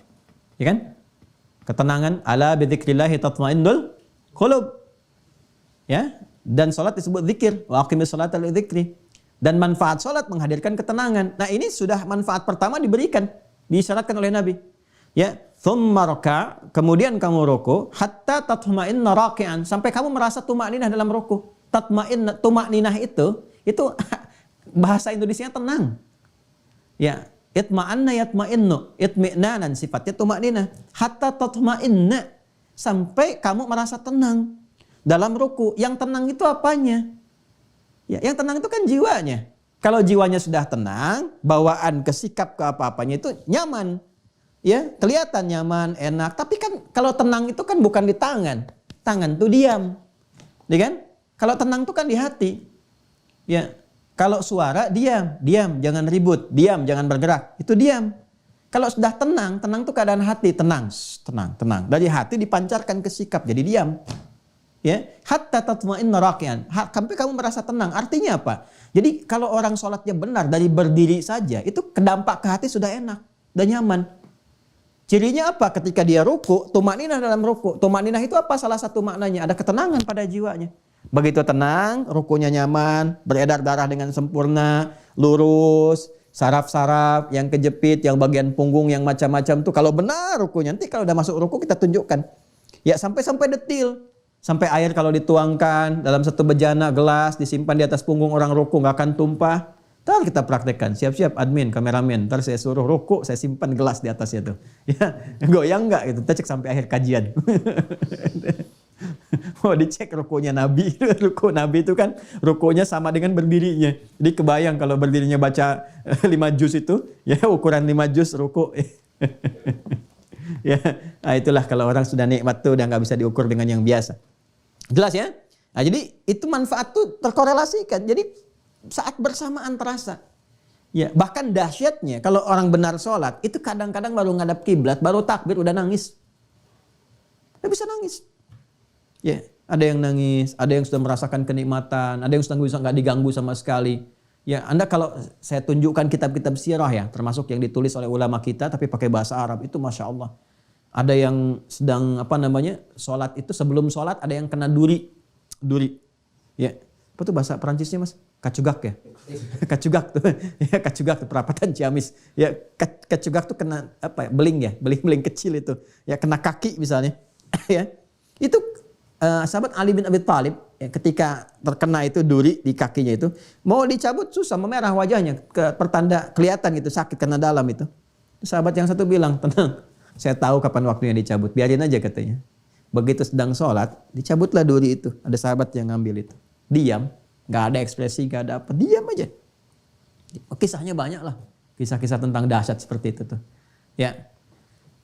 Ya kan? Ketenangan, ala bidzikrillahi tatmainnul qulub. Ya, dan salat disebut zikir, wa aqimis salata lidzikri. Dan manfaat salat menghadirkan ketenangan. Nah, ini sudah manfaat pertama diberikan, disyaratkan oleh Nabi. Ya, tsumma raka, kemudian kamu ruku hatta tatma'inna raki'an, sampai kamu merasa tumakninah dalam ruku. Tumakninah itu bahasa Indonesianya tenang. Ya, itma'anna yatma'innu, itmi'nanan sifatnya tumakninah. Hatta tatma'inna, sampai kamu merasa tenang dalam ruku. Yang tenang itu apanya? Ya, yang tenang itu kan jiwanya. Kalau jiwanya sudah tenang, bawaan ke sikap ke apa-apanya itu nyaman. Ya, kelihatan nyaman, enak. Tapi kan kalau tenang itu kan bukan di tangan. Tangan tuh diam. Ya kan? Kalau tenang itu kan di hati. Ya. Kalau suara diam, jangan ribut, diam, jangan bergerak, itu diam. Kalau sudah tenang itu keadaan hati, tenang. Dari hati dipancarkan ke sikap, jadi diam. Ya, hatta tatma'inna raki'an, sampai kamu merasa tenang. Artinya apa? Jadi kalau orang sholatnya benar dari berdiri saja, itu kedampak ke hati sudah enak, sudah nyaman. Cirinya apa? Ketika dia ruku, tumakninah dalam ruku. Tumakninah itu apa? Salah satu maknanya ada ketenangan pada jiwanya. Begitu tenang, rukunya nyaman, beredar darah dengan sempurna, lurus, saraf-saraf yang kejepit, yang bagian punggung yang macam-macam tuh kalau benar rukunya. Nanti kalau udah masuk ruku kita tunjukkan. Ya sampai detil. Sampai air kalau dituangkan dalam satu bejana gelas disimpan di atas punggung orang ruku nggak akan tumpah. Ntar kita praktekkan. Siap-siap admin, kameramen. Ntar saya suruh ruku, saya simpan gelas di atasnya tuh. Ya, goyang nggak gitu. Kita cek sampai akhir kajian. Mau dicek rukunya Nabi. Ruku Nabi itu kan rukunya sama dengan berdirinya. Jadi kebayang kalau berdirinya baca 5 juz itu, ya ukuran 5 juz ruku. Ya, nah itulah kalau orang sudah nikmat tuh udah nggak bisa diukur dengan yang biasa. Jelas ya? Nah, jadi itu manfaat tuh terkorelasikan. Jadi saat bersamaan terasa. Ya, bahkan dahsyatnya kalau orang benar sholat itu kadang-kadang baru ngadap kiblat, baru takbir udah nangis. Udah bisa nangis. Ya, ada yang nangis, ada yang sudah merasakan kenikmatan, ada yang sudah bisa nggak diganggu sama sekali. Ya, Anda kalau saya tunjukkan kitab-kitab sirah ya, termasuk yang ditulis oleh ulama kita tapi pakai bahasa Arab itu masya Allah. Ada yang sedang sholat itu sebelum sholat ada yang kena duri. Ya, apa tuh bahasa Perancisnya mas? Kacugak ya. Kacugak tuh. Ya, kacugak tuh perapatan Ciamis. Ya, kacugak tuh kena apa ya? Beling ya, beling-beling kecil itu. Ya, kena kaki misalnya. Ya. Itu sahabat Ali bin Abi Thalib ya, ketika terkena itu duri di kakinya itu, mau dicabut susah, memerah wajahnya, pertanda kelihatan gitu sakit karena dalam itu. Sahabat yang satu bilang, "Tenang, saya tahu kapan waktunya dicabut, biarin aja," katanya. Begitu sedang sholat, dicabutlah duri itu. Ada sahabat yang ngambil itu. Diam, nggak ada ekspresi, nggak ada apa, diam aja. Kisahnya banyak lah, kisah-kisah tentang dahsyat seperti itu tuh. Ya,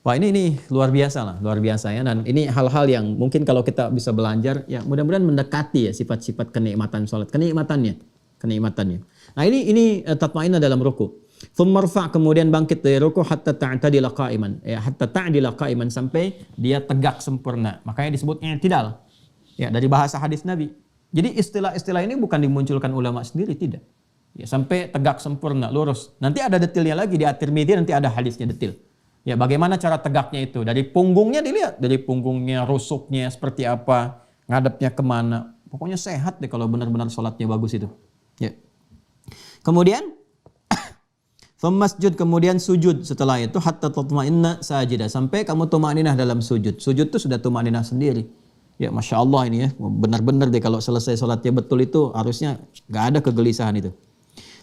wah ini luar biasa lah, luar biasa ya. Dan ini hal-hal yang mungkin kalau kita bisa belajar, ya mudah-mudahan mendekati ya sifat-sifat kenikmatan sholat, kenikmatannya. Nah ini tatma'inna dalam ruku. Thummarfa, kemudian bangkit dari ruku hatta ta'tadila qa'iman. Ya, hatta ta'dila qa'iman, sampai dia tegak sempurna. Makanya disebut i'tidal. Ya, dari bahasa hadis Nabi. Jadi istilah-istilah ini bukan dimunculkan ulama sendiri, tidak. Ya, sampai tegak sempurna, lurus. Nanti ada detailnya lagi di At-Tirmidzi, nanti ada hadisnya detail. Ya, bagaimana cara tegaknya itu? Dari punggungnya dilihat, dari punggungnya, rusuknya seperti apa, ngadepnya kemana. Pokoknya sehat deh kalau benar-benar sholatnya bagus itu. Ya. Kemudian masjud, kemudian sujud setelah itu hatta tatma'inna sajidah, sampai kamu tumaninah dalam sujud. Sujud itu sudah tumaninah sendiri. Ya, Masya Allah ini ya, benar-benar deh kalau selesai sholatnya betul itu harusnya gak ada kegelisahan itu.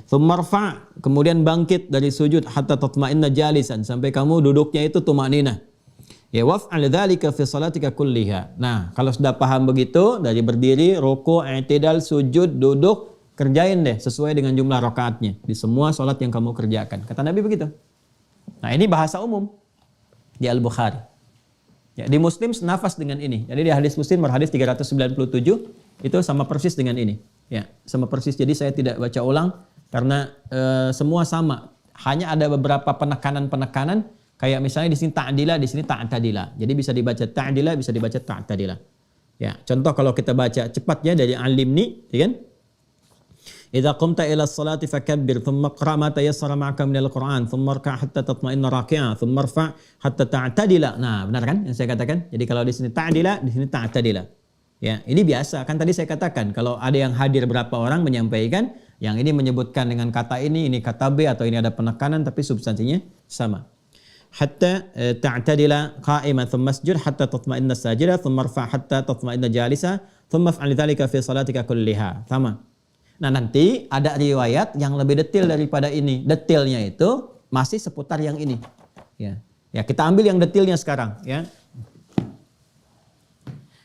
Thummarfa, kemudian bangkit dari sujud hatta tatma'inna jalisan, sampai kamu duduknya itu tumaninah. Ya, waf'al dzalika fi salatika kulliha. Nah, kalau sudah paham begitu, dari berdiri, ruku', i'tidal, sujud, duduk, kerjain deh sesuai dengan jumlah rakaatnya di semua sholat yang kamu kerjakan. Kata Nabi begitu. Nah, ini bahasa umum di Al-Bukhari. Ya, di Muslim senafas dengan ini. Jadi di hadis Muslim hadis 397 itu sama persis dengan ini. Ya, sama persis. Jadi saya tidak baca ulang karena semua sama. Hanya ada beberapa penekanan-penekanan, kayak misalnya di sini ta'dila, di sini ta'tadila. Jadi bisa dibaca ta'dila, bisa dibaca ta'tadila. Ya, contoh kalau kita baca cepatnya dari Al-Limni, ya kan? Idza qumta ila as-salati fakabbir, thumma qra' ma tayassara ma'aka min al-Qur'an, thumma rka' hatta tatma'inna raki'an, thumma irfa' hatta ta'tadila. Nah, benar kan yang saya katakan? Jadi kalau di sini ta'dila, di sini ta'tadila. Ya, ini biasa. Kan tadi saya katakan kalau ada yang hadir berapa orang menyampaikan, yang ini menyebutkan dengan kata ini kata B, atau ini ada penekanan tapi substansinya sama. Hatta ta'tadila qa'iman, thumma masjud hatta tatma'inna sajida, thumma irfa' hatta tatma'inna jalisa, thumma fa'al dzalika fi salatika kulliha. Sama. Nah, nanti ada riwayat yang lebih detail daripada ini. Detailnya itu masih seputar yang ini. Ya, ya kita ambil yang detailnya sekarang. Ya.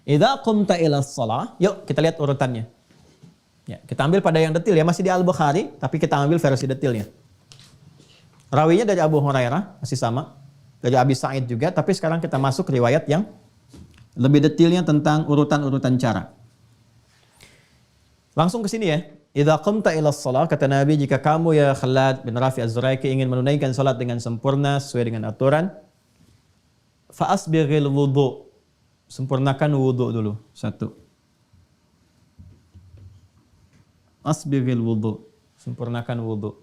Idza qumta ila shalah, yuk kita lihat urutannya. Ya, kita ambil pada yang detail ya, masih di Al-Bukhari, tapi kita ambil versi detailnya. Rawinya dari Abu Hurairah, masih sama. Dari Abi Sa'id juga, tapi sekarang kita masuk riwayat yang lebih detailnya tentang urutan-urutan cara. Langsung ke sini ya. Idza qumta ila shalah, kata Nabi, jika kamu ya Khalad bin Rafi Az-Zuraiki ingin menunaikan salat dengan sempurna sesuai dengan aturan, fa asbighil wudu. Sempurnakan wudu dulu. Satu. Asbighil wudu. Sempurnakan wudu.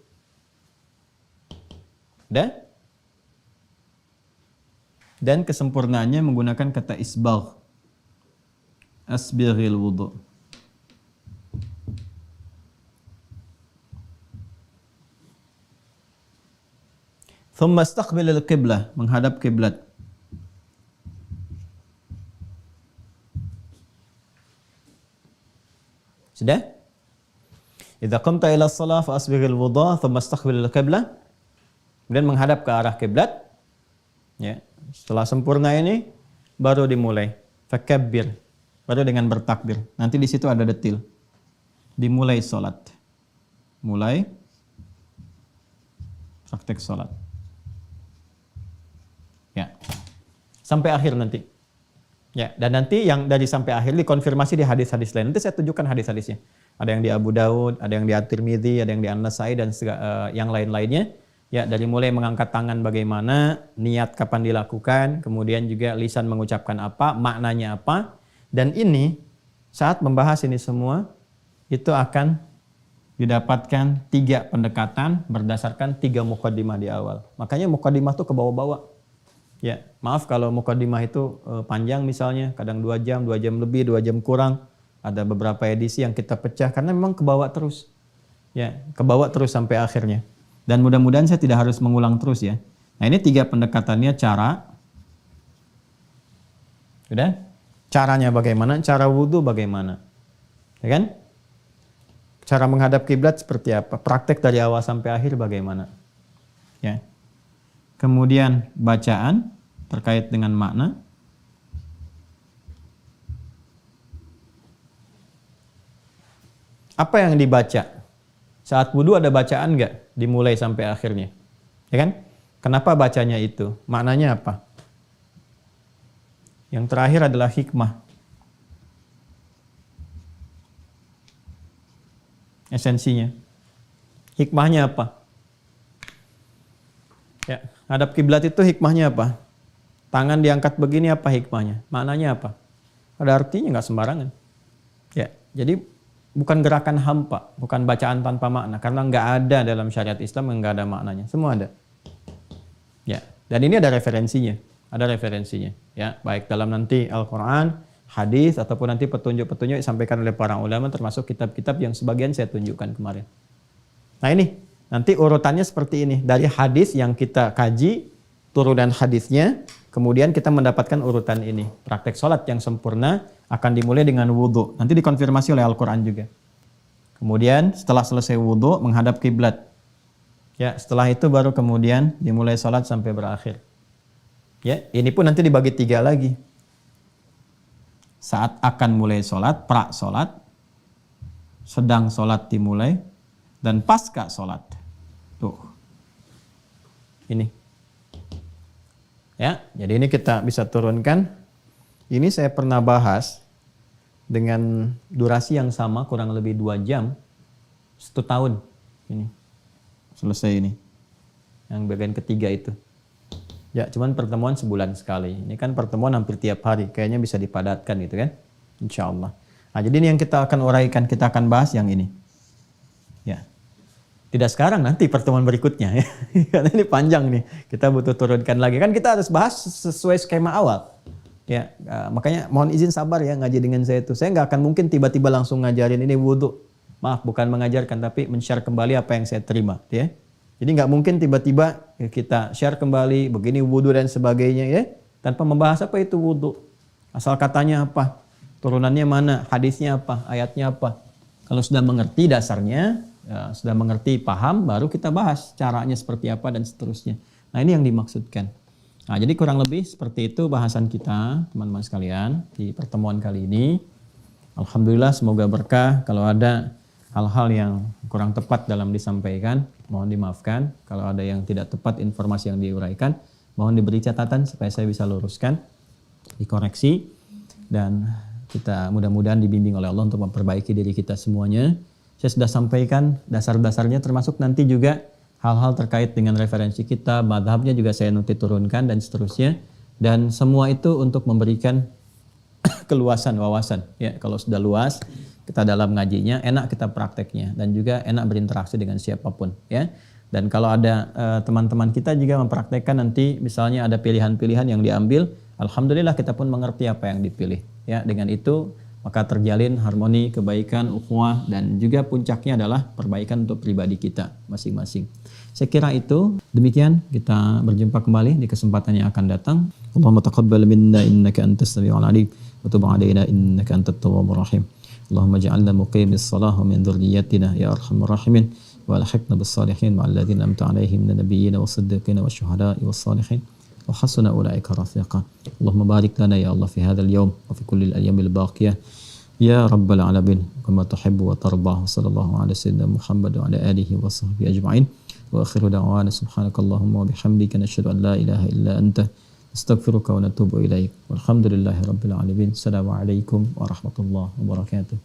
Dan kesempurnaannya menggunakan kata isbagh. Asbighil wudu. Thumma istaqbil al-qiblah, menghadap kiblat. Sudah? Idza qumta ila shalah fa asbighil wudu, thumma istaqbil al-qiblah. Kemudian menghadap ke arah kiblat. Ya, setelah sempurna ini baru dimulai. Fakabbir, baru dengan bertakbir. Nanti di situ ada detil. Dimulai salat. Mulai praktek salat. Ya, sampai akhir nanti. Ya, dan nanti yang dari sampai akhir dikonfirmasi di hadis-hadis lain. Nanti saya tunjukkan hadis-hadisnya. Ada yang di Abu Daud, ada yang di At-Tirmidzi, ada yang di An-Nasai, dan yang lain-lainnya. Ya, dari mulai mengangkat tangan bagaimana, niat kapan dilakukan, kemudian juga lisan mengucapkan apa, maknanya apa. Dan ini saat membahas ini semua itu akan didapatkan 3 pendekatan berdasarkan 3 muqaddimah di awal. Makanya muqaddimah itu ke bawah-bawah. Ya, maaf kalau muqaddimah itu panjang misalnya, kadang 2 jam lebih, 2 jam kurang. Ada beberapa edisi yang kita pecah karena memang ke bawah terus. Ya, kebawa terus sampai akhirnya. Dan mudah-mudahan saya tidak harus mengulang terus ya. Nah, ini 3 pendekatannya cara. Udah? Caranya bagaimana? Cara wudhu bagaimana? Ya kan? Cara menghadap kiblat seperti apa? Praktek dari awal sampai akhir bagaimana? Ya. Kemudian bacaan terkait dengan makna. Apa yang dibaca? Saat wudhu ada bacaan nggak? Dimulai sampai akhirnya. Ya kan? Kenapa bacanya itu? Maknanya apa? Yang terakhir adalah hikmah. Esensinya. Hikmahnya apa? Ya, hadap kiblat itu hikmahnya apa? Tangan diangkat begini apa hikmahnya? Maknanya apa? Ada artinya nggak sembarangan. Ya, jadi bukan gerakan hampa, bukan bacaan tanpa makna, karena nggak ada dalam syariat Islam yang nggak ada maknanya, semua ada. Ya, dan ini ada referensinya, ya, baik dalam nanti Al-Quran, hadis ataupun nanti petunjuk-petunjuk yang disampaikan oleh para ulama, termasuk kitab-kitab yang sebagian saya tunjukkan kemarin. Nah ini, nanti urutannya seperti ini, dari hadis yang kita kaji, turunan hadisnya, kemudian kita mendapatkan urutan ini. Praktek sholat yang sempurna akan dimulai dengan wudhu. Nanti dikonfirmasi oleh Al-Quran juga. Kemudian setelah selesai wudhu, menghadap kiblat. Ya, setelah itu baru kemudian dimulai sholat sampai berakhir. Ya, ini pun nanti dibagi 3 lagi. Saat akan mulai sholat, pra sholat, sedang sholat dimulai, dan pasca sholat. Tuh. Ini. Ya, jadi ini kita bisa turunkan. Ini saya pernah bahas dengan durasi yang sama, kurang lebih 2 jam, 1 tahun. Ini selesai ini. Yang bagian ketiga itu. Ya, cuman pertemuan sebulan sekali. Ini kan pertemuan hampir tiap hari. Kayaknya bisa dipadatkan gitu kan. Insya Allah. Nah, jadi ini yang kita akan uraikan, kita akan bahas yang ini. Ya. Tidak sekarang, nanti pertemuan berikutnya ya. Karena ini panjang nih. Kita butuh turunkan lagi. Kan kita harus bahas sesuai skema awal. Ya, makanya mohon izin sabar ya ngaji dengan saya itu. Saya nggak akan mungkin tiba-tiba langsung ngajarin ini wudhu. Maaf, bukan mengajarkan, tapi men-share kembali apa yang saya terima. Ya. Jadi nggak mungkin tiba-tiba kita share kembali begini wudhu dan sebagainya ya, tanpa membahas apa itu wudhu. Asal katanya apa, turunannya mana, hadisnya apa, ayatnya apa. Kalau sudah mengerti dasarnya, ya, sudah mengerti, paham, baru kita bahas caranya seperti apa dan seterusnya. Nah ini yang dimaksudkan. Nah, jadi kurang lebih seperti itu bahasan kita, teman-teman sekalian, di pertemuan kali ini. Alhamdulillah, semoga berkah. Kalau ada hal-hal yang kurang tepat dalam disampaikan, mohon dimaafkan. Kalau ada yang tidak tepat informasi yang diuraikan, mohon diberi catatan supaya saya bisa luruskan, dikoreksi. Dan kita mudah-mudahan dibimbing oleh Allah untuk memperbaiki diri kita semuanya. Saya sudah sampaikan dasar-dasarnya, termasuk nanti juga hal-hal terkait dengan referensi kita, madhabnya juga saya nanti turunkan dan seterusnya. Dan semua itu untuk memberikan keluasan wawasan. Ya, kalau sudah luas kita dalam ngajinya, enak kita prakteknya dan juga enak berinteraksi dengan siapapun. Ya. Dan kalau ada teman-teman kita juga mempraktekkan nanti, misalnya ada pilihan-pilihan yang diambil, alhamdulillah kita pun mengerti apa yang dipilih. Ya, dengan itu maka terjalin harmoni, kebaikan, ukhuwah, dan juga puncaknya adalah perbaikan untuk pribadi kita masing-masing. Saya kira itu. Demikian, kita berjumpa kembali di kesempatan yang akan datang. Allahumma taqabbal minna innaka antas samiul alim wa tub alaina innaka antat tawwabur rahim. Allahumma ja'alna muqimis salah wa min dhurriyyatina ya arhamar rahimin wa alhiqna bis salihin wa alladhina amta alaihim minan nabiyyin was-siddiqin wasyuhada'i was-salihin. وحسن أولئك رفيقا اللهم بارك لنا يا الله في هذا اليوم وفي كل الأيام الباقية يا رب العالمين كما تحب وترضى وصلى الله على سيدنا محمد وعلى آله وصحبه أجمعين وآخر دعوانا سبحانك اللهم وبحمدك نشهد أن لا إله إلا أنت نستغفرك ونتوب إليك والحمد لله رب العالمين السلام عليكم ورحمة الله وبركاته.